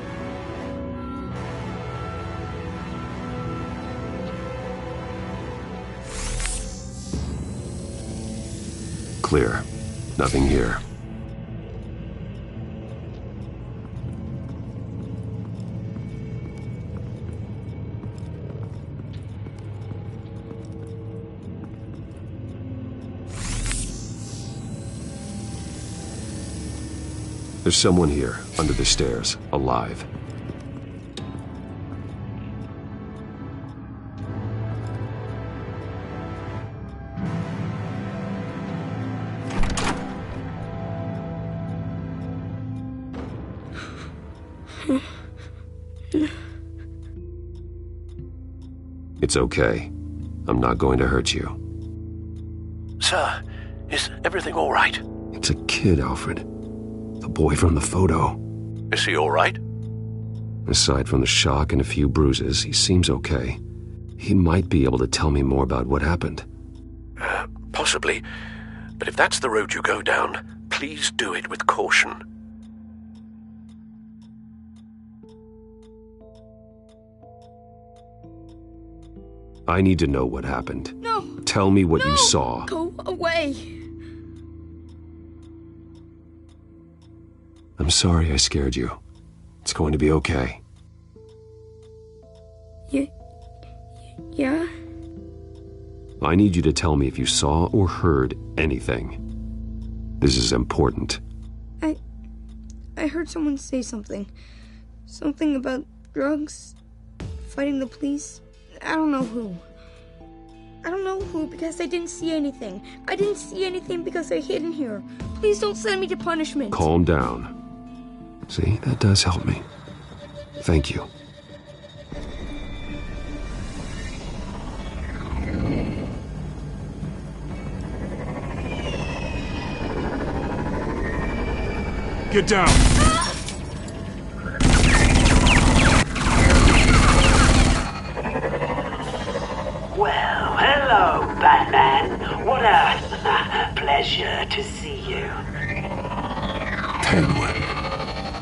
Speaker 4: Clear. Nothing here. There's someone here, under the stairs, alive. It's okay. I'm not going to hurt you.
Speaker 17: Sir, is everything all right?
Speaker 4: It's a kid, Alfred. The boy from the photo.
Speaker 17: Is he all right?
Speaker 4: Aside from the shock and a few bruises, he seems okay. He might be able to tell me more about what happened.
Speaker 17: Possibly. But if that's the road you go down, please do it with caution.
Speaker 4: I need to know what happened.
Speaker 19: No.
Speaker 4: Tell me what you saw.
Speaker 19: Go away.
Speaker 4: I'm sorry I scared you. It's going to be okay.
Speaker 19: Yeah?
Speaker 4: I need you to tell me if you saw or heard anything. This is important.
Speaker 19: I heard someone say something. Something about drugs, fighting the police. I don't know who. I don't know who because I didn't see anything. I didn't see anything because I hid in here. Please don't send me to punishment.
Speaker 4: Calm down. See, that does help me. Thank you.
Speaker 15: Get down!
Speaker 20: Well, hello, Batman. pleasure to see you.
Speaker 17: Penguin.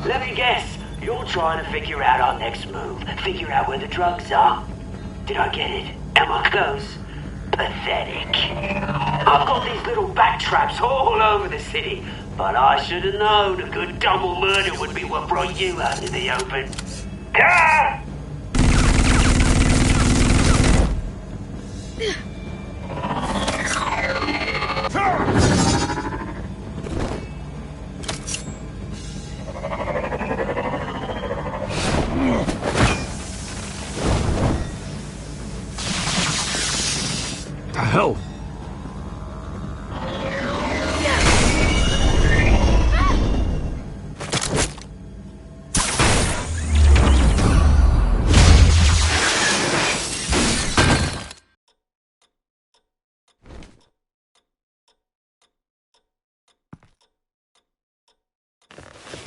Speaker 20: Let me guess, you're trying to figure out our next move. Figure out where the drugs are. Did I get it? Am I close? Pathetic. I've got these little bat traps all over the city, but I should have known a good double murder would be what brought you out in the open. Ah!
Speaker 17: The hell?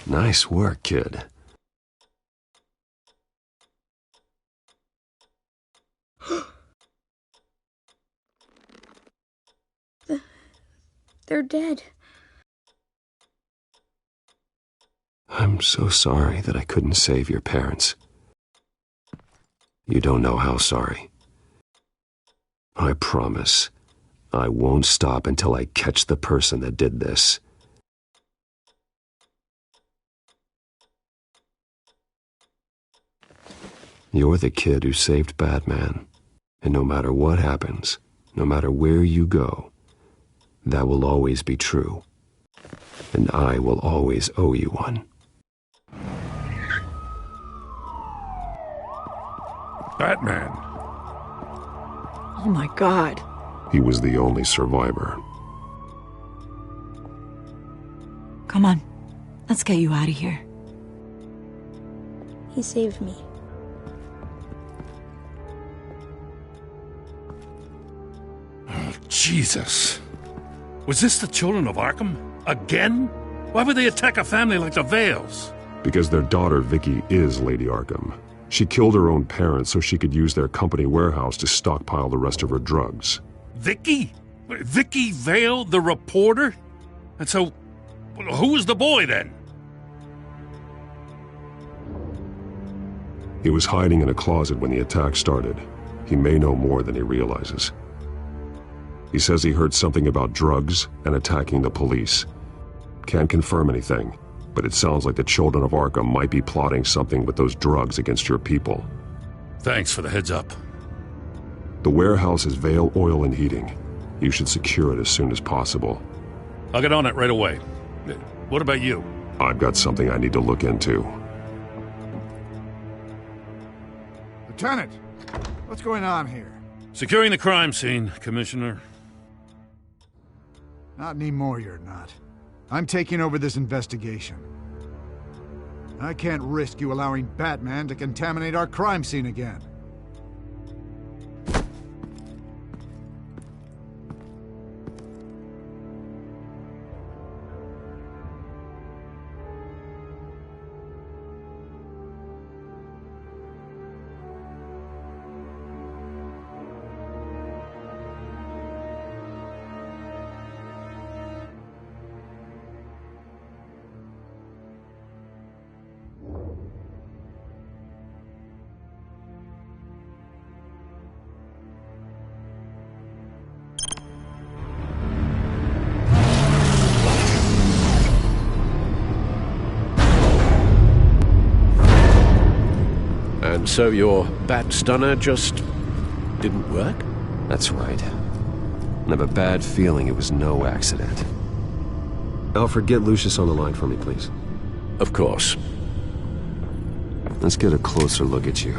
Speaker 4: Nice work, kid.
Speaker 19: They're dead.
Speaker 4: I'm so sorry that I couldn't save your parents. You don't know how sorry. I promise, I won't stop until I catch the person that did this. You're the kid who saved Batman, and no matter what happens, no matter where you go, that will always be true, and I will always owe you one.
Speaker 17: Batman.
Speaker 1: Oh my God.
Speaker 4: He was the only survivor.
Speaker 3: Come on, let's get you out of here.
Speaker 19: He saved me.
Speaker 15: Oh, Jesus. Was this the children of Arkham? Again? Why would they attack a family like the Vales?
Speaker 4: Because their daughter, Vicky, is Lady Arkham. She killed her own parents so she could use their company warehouse to stockpile the rest of her drugs.
Speaker 15: Vicky? Vicky Vale, the reporter? And so, who was the boy then?
Speaker 4: He was hiding in a closet when the attack started. He may know more than he realizes. He says he heard something about drugs and attacking the police. Can't confirm anything, but it sounds like the children of Arkham might be plotting something with those drugs against your people.
Speaker 15: Thanks for the heads up.
Speaker 4: The warehouse is Vale Oil and Heating. You should secure it as soon as possible.
Speaker 15: I'll get on it right away. What about you?
Speaker 4: I've got something I need to look into.
Speaker 10: Lieutenant, what's going on here?
Speaker 15: Securing the crime scene, Commissioner.
Speaker 10: Not anymore, you're not. I'm taking over this investigation. I can't risk you allowing Batman to contaminate our crime scene again.
Speaker 17: And so your bat stunner just didn't work?
Speaker 4: That's right. I have a bad feeling it was no accident. Alfred, get Lucius on the line for me, please.
Speaker 17: Of course.
Speaker 4: Let's get a closer look at you.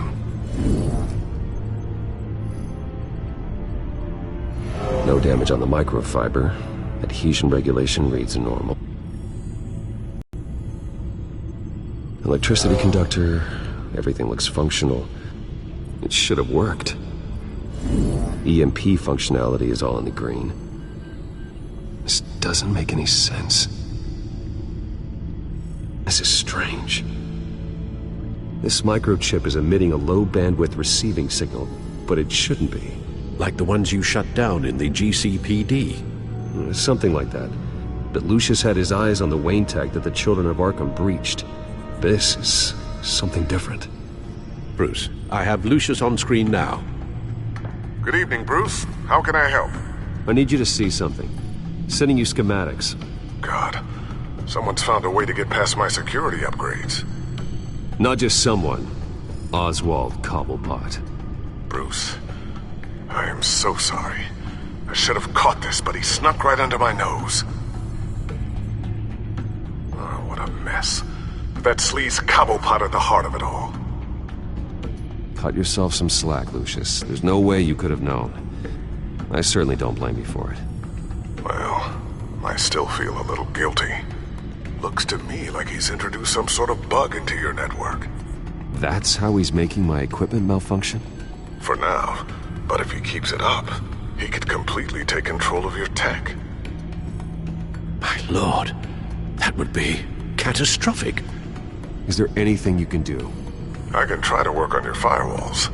Speaker 4: No damage on the microfiber. Adhesion regulation reads normal. Electricity conductor. Everything looks functional. It should have worked. EMP functionality is all in the green. This doesn't make any sense. This is strange. This microchip is emitting a low-bandwidth receiving signal, but it shouldn't be.
Speaker 17: Like the ones you shut down in the GCPD.
Speaker 4: Something like that. But Lucius had his eyes on the Wayne tag that the Children of Arkham breached. This is something different.
Speaker 17: Bruce, I have Lucius on screen now.
Speaker 13: Good evening, Bruce. How can I help?
Speaker 4: I need you to see something. Sending you schematics.
Speaker 13: God, someone's found a way to get past my security upgrades.
Speaker 4: Not just someone. Oswald Cobblepot.
Speaker 13: Bruce, I am so sorry. I should have caught this, but he snuck right under my nose. Oh, what a mess. That sleaze Cobblepot at the heart of it all.
Speaker 4: Cut yourself some slack, Lucius. There's no way you could have known. I certainly don't blame you for it.
Speaker 13: Well, I still feel a little guilty. Looks to me like he's introduced some sort of bug into your network.
Speaker 4: That's how he's making my equipment malfunction?
Speaker 13: For now. But if he keeps it up, he could completely take control of your tech.
Speaker 17: My lord, that would be catastrophic.
Speaker 4: Is there anything you can do?
Speaker 13: I can try to work on your firewalls.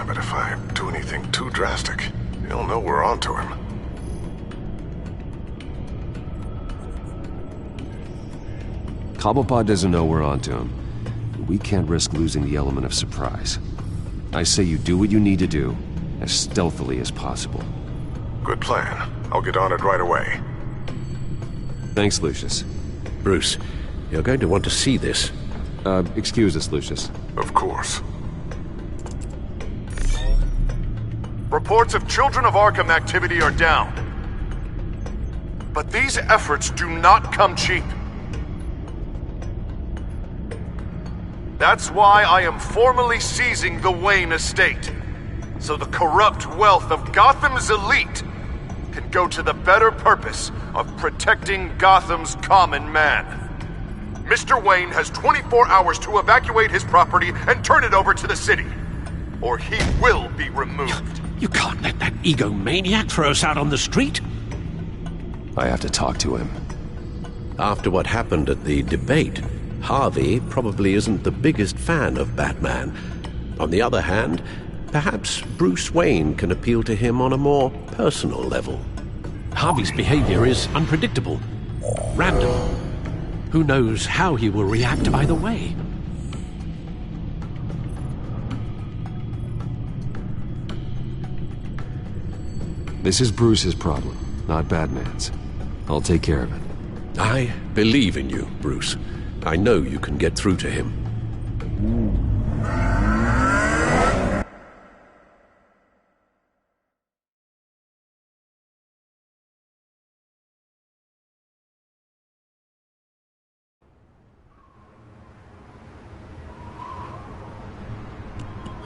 Speaker 13: But if I do anything too drastic, he'll know we're onto him.
Speaker 4: Cobblepot doesn't know we're onto him. We can't risk losing the element of surprise. I say you do what you need to do, as stealthily as possible.
Speaker 13: Good plan. I'll get on it right away.
Speaker 4: Thanks, Lucius.
Speaker 17: Bruce, you're going to want to see this.
Speaker 4: Excuse us, Lucius.
Speaker 13: Of course. Reports of Children of Arkham activity are down. But these efforts do not come cheap. That's why I am formally seizing the Wayne estate, so the corrupt wealth of Gotham's elite can go to the better purpose of protecting Gotham's common man. Mr. Wayne has 24 hours to evacuate his property and turn it over to the city, or he will be removed.
Speaker 17: You can't let that egomaniac throw us out on the street.
Speaker 4: I have to talk to him.
Speaker 17: After what happened at the debate, Harvey probably isn't the biggest fan of Batman. On the other hand, perhaps Bruce Wayne can appeal to him on a more personal level. Harvey's behavior is unpredictable, random. Who knows how he will react either way?
Speaker 4: This is Bruce's problem, not Batman's. I'll take care of it.
Speaker 17: I believe in you, Bruce. I know you can get through to him.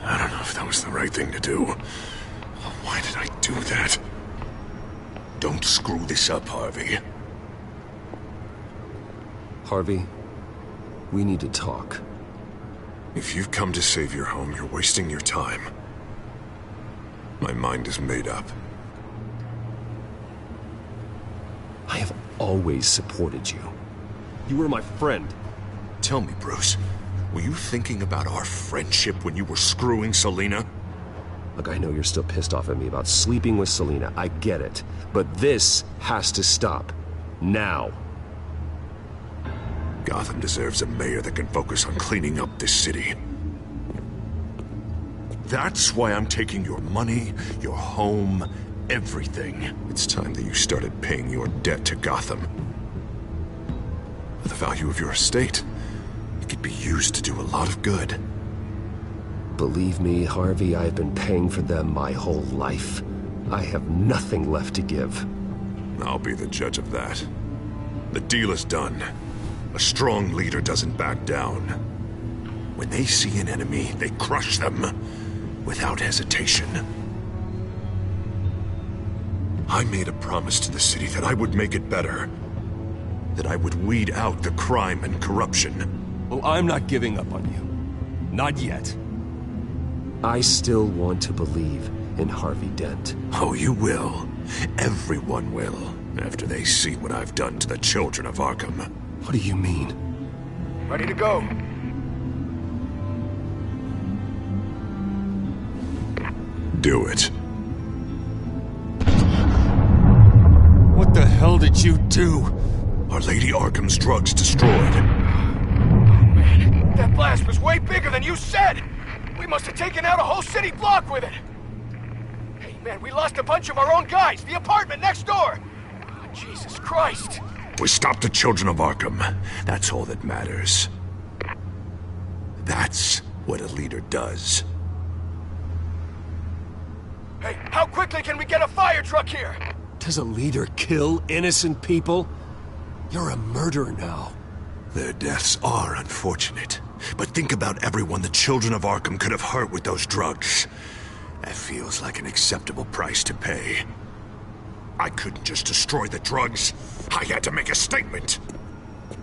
Speaker 13: I don't know if that was the right thing to do. Why did I do that? Don't screw this up, Harvey.
Speaker 4: Harvey, we need to talk.
Speaker 13: If you've come to save your home, you're wasting your time. My mind is made up.
Speaker 4: I have always supported you. You were my friend.
Speaker 13: Tell me, Bruce, were you thinking about our friendship when you were screwing Selina?
Speaker 4: Look, I know you're still pissed off at me about sleeping with Selina. I get it. But this has to stop. Now.
Speaker 13: Gotham deserves a mayor that can focus on cleaning up this city. That's why I'm taking your money, your home, everything. It's time that you started paying your debt to Gotham. For the value of your estate, it could be used to do a lot of good.
Speaker 4: Believe me, Harvey, I've been paying for them my whole life. I have nothing left to give.
Speaker 13: I'll be the judge of that. The deal is done. A strong leader doesn't back down. When they see an enemy, they crush them without hesitation. I made a promise to the city that I would make it better. That I would weed out the crime and corruption.
Speaker 18: Well, I'm not giving up on you. Not yet.
Speaker 4: I still want to believe in Harvey Dent.
Speaker 13: Oh, you will. Everyone will, after they see what I've done to the children of Arkham.
Speaker 4: What do you mean?
Speaker 10: Ready to go.
Speaker 13: Do it.
Speaker 15: What the hell did you do?
Speaker 13: Are Lady Arkham's drugs destroyed?
Speaker 10: Man, that blast was way bigger than you said! We must have taken out a whole city block with it! Hey, man, we lost a bunch of our own guys! The apartment next door! Oh, Jesus Christ!
Speaker 13: We stopped the children of Arkham. That's all that matters. That's what a leader does.
Speaker 10: Hey, how quickly can we get a fire truck here?
Speaker 4: Does a leader kill innocent people? You're a murderer now.
Speaker 13: Their deaths are unfortunate. But think about everyone the children of Arkham could have hurt with those drugs. That feels like an acceptable price to pay. I couldn't just destroy the drugs. I had to make a statement.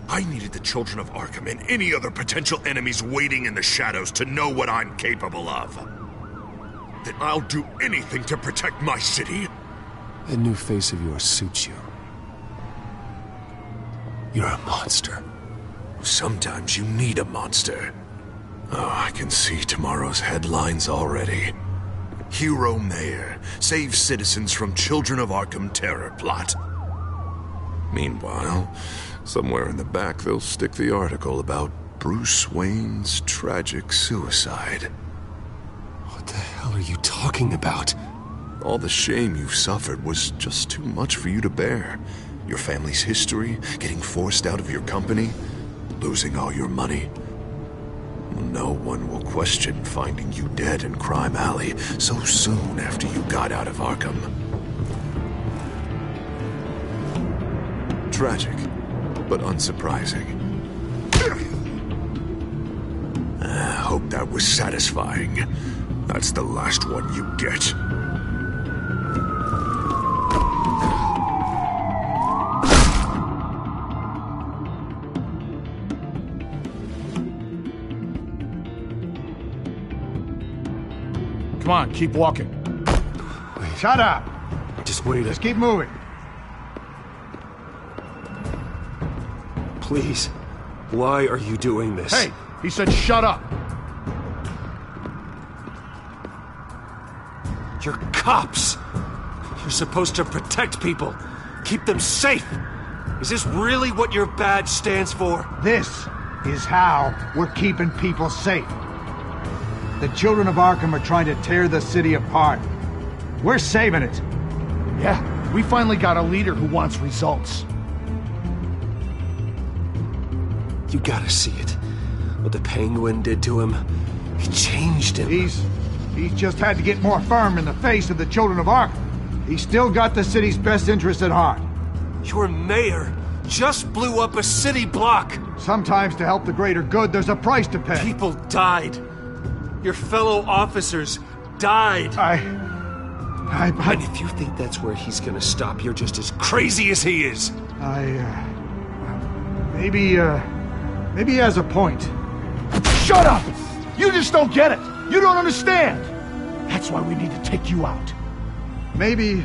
Speaker 13: I needed the children of Arkham and any other potential enemies waiting in the shadows to know what I'm capable of. Then I'll do anything to protect my city.
Speaker 4: That new face of yours suits you. You're a monster.
Speaker 13: Sometimes you need a monster. Oh, I can see tomorrow's headlines already. Hero Mayor saves citizens from Children of Arkham terror plot. Meanwhile, somewhere in the back they'll stick the article about Bruce Wayne's tragic suicide.
Speaker 4: What the hell are you talking about?
Speaker 13: All the shame you've suffered was just too much for you to bear. Your family's history, getting forced out of your company, losing all your money. No one will question finding you dead in Crime Alley so soon after you got out of Arkham. Tragic, but unsurprising. I hope that was satisfying. That's the last one you get.
Speaker 10: Come on, keep walking.
Speaker 4: Wait.
Speaker 10: Shut up!
Speaker 4: Just wait.
Speaker 10: Just keep moving.
Speaker 4: Please. Why are you doing this?
Speaker 10: Hey, he said shut up.
Speaker 4: You're cops. You're supposed to protect people. Keep them safe. Is this really what your badge stands for?
Speaker 10: This is how we're keeping people safe. The children of Arkham are trying to tear the city apart. We're saving it. Yeah, we finally got a leader who wants results.
Speaker 4: You gotta see it. What the Penguin did to him. It changed him.
Speaker 10: He's just had to get more firm in the face of the children of Arkham. He's still got the city's best interest at heart.
Speaker 4: Your mayor just blew up a city block.
Speaker 10: Sometimes to help the greater good, there's a price to pay.
Speaker 4: People died. Your fellow officers died.
Speaker 10: And
Speaker 4: if you think that's where he's gonna stop, you're just as crazy as he is.
Speaker 10: Maybe he has a point. Shut up! You just don't get it. You don't understand. That's why we need to take you out. Maybe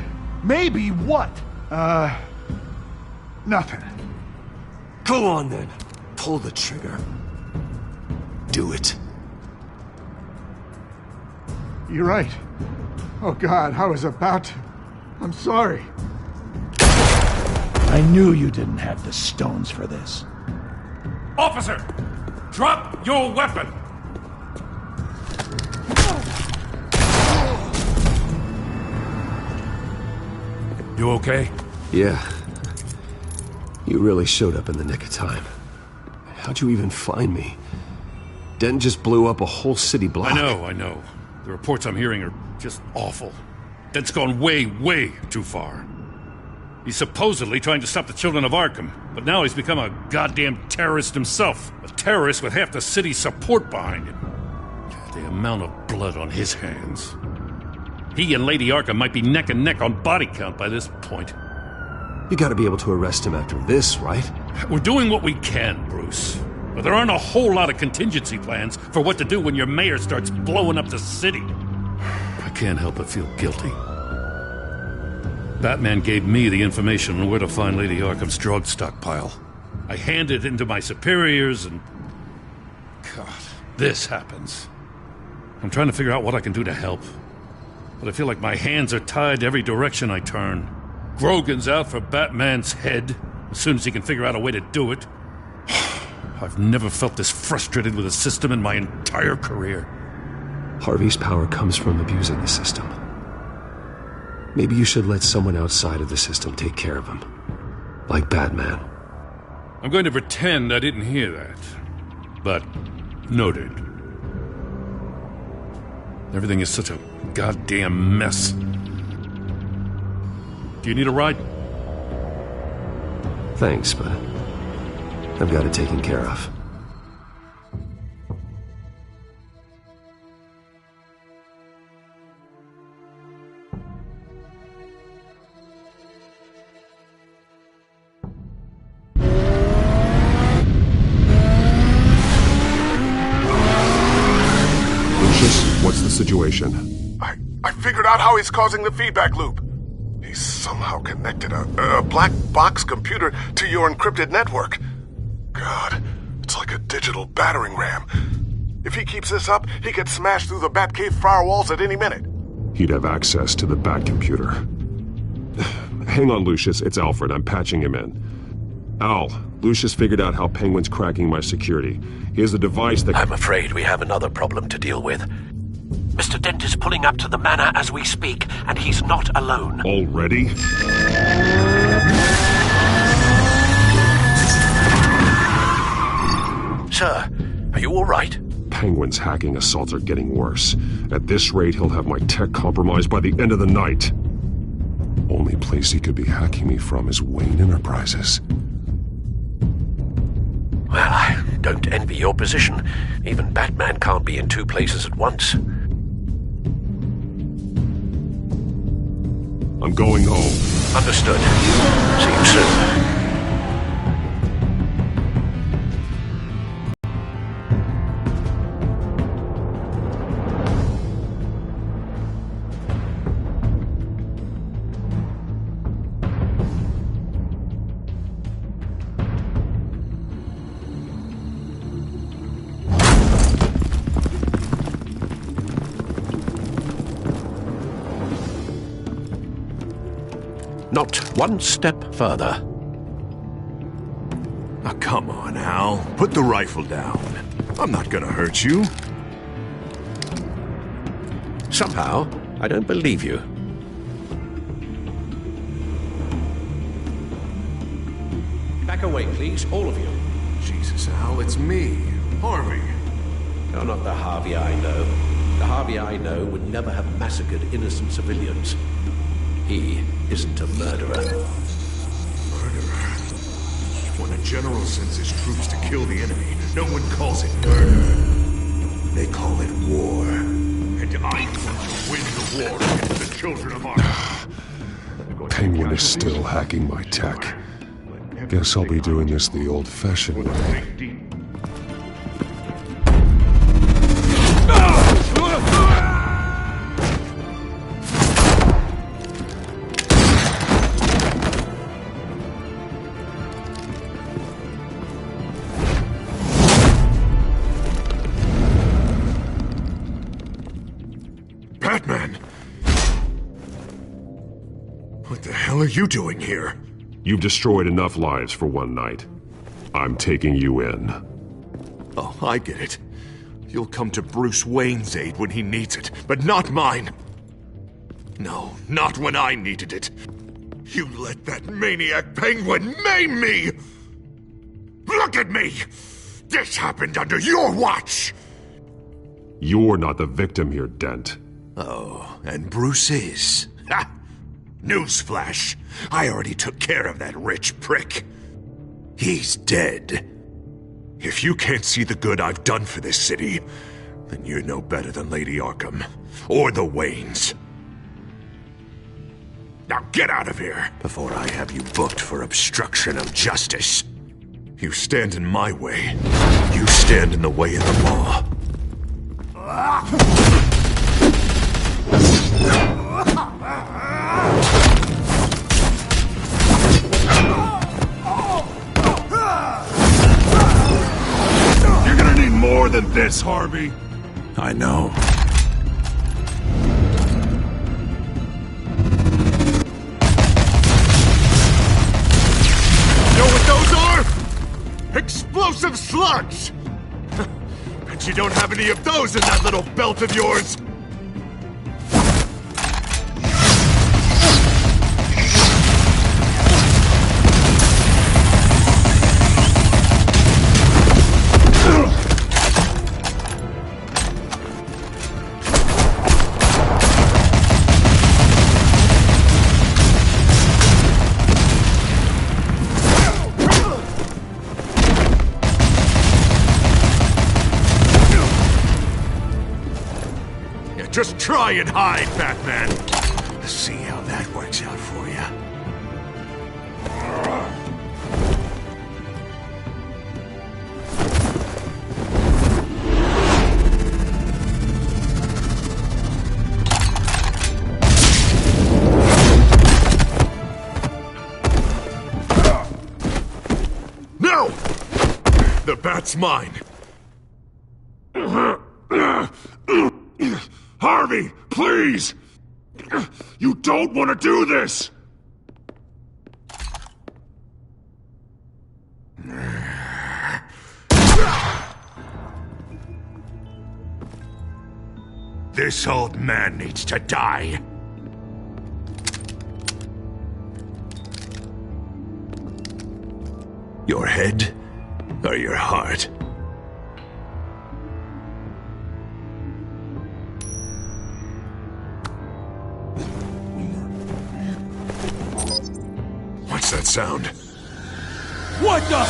Speaker 10: what? Nothing.
Speaker 4: Go on then. Pull the trigger. Do it.
Speaker 10: You're right. Oh God, I was about to. I'm sorry. I knew you didn't have the stones for this.
Speaker 15: Officer! Drop your weapon! You okay?
Speaker 4: Yeah. You really showed up in the nick of time. How'd you even find me? Dent just blew up a whole city block.
Speaker 15: I know. The reports I'm hearing are just awful. Dent's gone way, way too far. He's supposedly trying to stop the children of Arkham, but now he's become a goddamn terrorist himself. A terrorist with half the city's support behind him. The amount of blood on his hands. He and Lady Arkham might be neck and neck on body count by this point.
Speaker 4: You gotta be able to arrest him after this, right?
Speaker 15: We're doing what we can, Bruce. But there aren't a whole lot of contingency plans for what to do when your mayor starts blowing up the city. I can't help but feel guilty. Batman gave me the information on where to find Lady Arkham's drug stockpile. I handed it into my superiors and... God, this happens. I'm trying to figure out what I can do to help. But I feel like my hands are tied every direction I turn. Grogan's out for Batman's head as soon as he can figure out a way to do it. I've never felt this frustrated with a system in my entire career.
Speaker 4: Harvey's power comes from abusing the system. Maybe you should let someone outside of the system take care of him. Like Batman.
Speaker 15: I'm going to pretend I didn't hear that. But noted. Everything is such a goddamn mess. Do you need a ride?
Speaker 4: Thanks, but I've got it taken care of.
Speaker 21: What's the situation?
Speaker 13: I figured out how he's causing the feedback loop. He's somehow connected a black box computer to your encrypted network. God, it's like a digital battering ram. If he keeps this up, he could smash through the Batcave firewalls at any minute.
Speaker 21: He'd have access to the Bat computer. Hang on, Lucius. It's Alfred. I'm patching him in. Al, Lucius figured out how Penguin's cracking my security. He has a device that...
Speaker 22: I'm afraid we have another problem to deal with. Mr. Dent is pulling up to the manor as we speak, and he's not alone.
Speaker 21: Already?
Speaker 22: Sir, are you all right?
Speaker 21: Penguin's hacking assaults are getting worse. At this rate, he'll have my tech compromised by the end of the night. Only place he could be hacking me from is Wayne Enterprises.
Speaker 22: Well, I don't envy your position. Even Batman can't be in two places at once.
Speaker 21: I'm going home.
Speaker 22: Understood. See you soon.
Speaker 17: Not one step further.
Speaker 2: Now, come on, Al. Put the rifle down. I'm not gonna hurt you.
Speaker 17: Somehow, I don't believe you. Back away, please, all of you.
Speaker 2: Jesus, Al, it's me, Harvey.
Speaker 17: You're not the Harvey I know. The Harvey I know would never have massacred innocent civilians. He isn't a murderer.
Speaker 13: Murderer? When a general sends his troops to kill the enemy, no one calls it murder. They call it war. And I'm going to win the war against the children of Arkham.
Speaker 21: Penguin is still hacking my tech. Guess I'll be doing this the old-fashioned way.
Speaker 13: Batman! What the hell are you doing here?
Speaker 21: You've destroyed enough lives for one night. I'm taking you in.
Speaker 13: Oh, I get it. You'll come to Bruce Wayne's aid when he needs it, but not mine. No, not when I needed it. You let that maniac Penguin maim me! Look at me! This happened under your watch!
Speaker 21: You're not the victim here, Dent.
Speaker 13: Oh, and Bruce is. Ha! Newsflash. I already took care of that rich prick. He's dead. If you can't see the good I've done for this city, then you're no better than Lady Arkham. Or the Waynes. Now get out of here, before I have you booked for obstruction of justice. You stand in my way. You stand in the way of the law.
Speaker 2: You're gonna need more than this, Harvey.
Speaker 13: I know. Explosive slugs! Bet you don't have any of those in that little belt of yours! Just try and hide, Batman. Let's see how that works out for you. No! The bat's mine. Harvey, please! You don't want to do this! This old man needs to die. Your head or your heart? What's that sound?
Speaker 10: What the?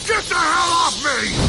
Speaker 13: Get the hell off me!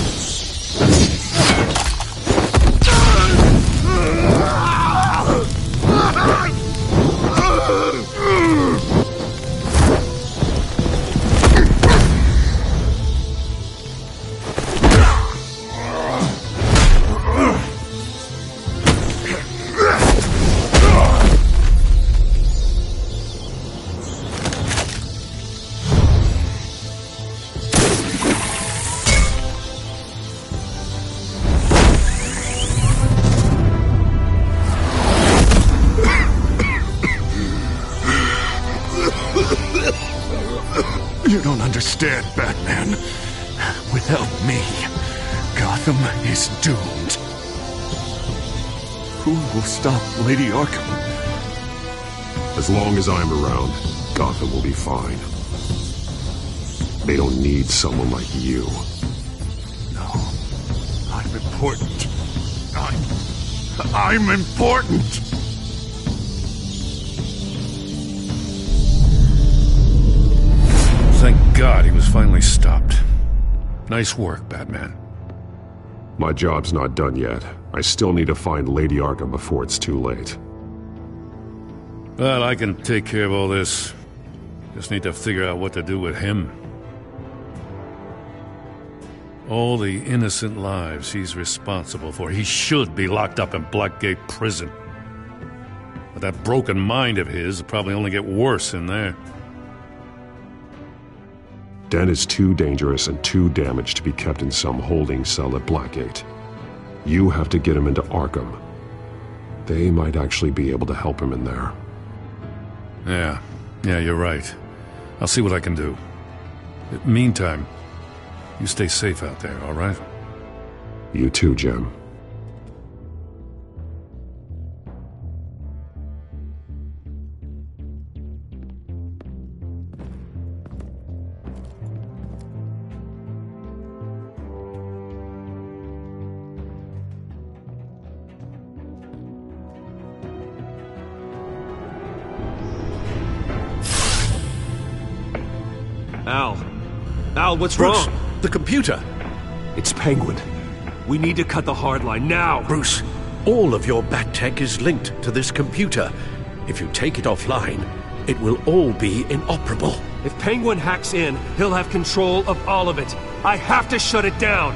Speaker 13: You don't understand, Batman. Without me, Gotham is doomed. Who will stop Lady Arkham?
Speaker 21: As long as I'm around, Gotham will be fine. They don't need someone like you.
Speaker 13: No, I'm important. I'm important!
Speaker 15: Thank God he was finally stopped. Nice work, Batman.
Speaker 21: My job's not done yet. I still need to find Lady Arkham before it's too late.
Speaker 15: Well, I can take care of all this. Just need to figure out what to do with him. All the innocent lives he's responsible for. He should be locked up in Blackgate Prison. But that broken mind of his will probably only get worse in there.
Speaker 21: Den is too dangerous and too damaged to be kept in some holding cell at Blackgate. You have to get him into Arkham. They might actually be able to help him in there.
Speaker 15: Yeah, you're right. I'll see what I can do. Meantime, you stay safe out there, all right?
Speaker 21: You too, Jim.
Speaker 17: Al, what's
Speaker 21: Bruce,
Speaker 17: wrong?
Speaker 21: the computer.
Speaker 17: It's Penguin. We need to cut the hard line now.
Speaker 21: Bruce, all of your bat tech is linked to this computer. If you take it offline, it will all be inoperable.
Speaker 17: If Penguin hacks in, he'll have control of all of it. I have to shut it down.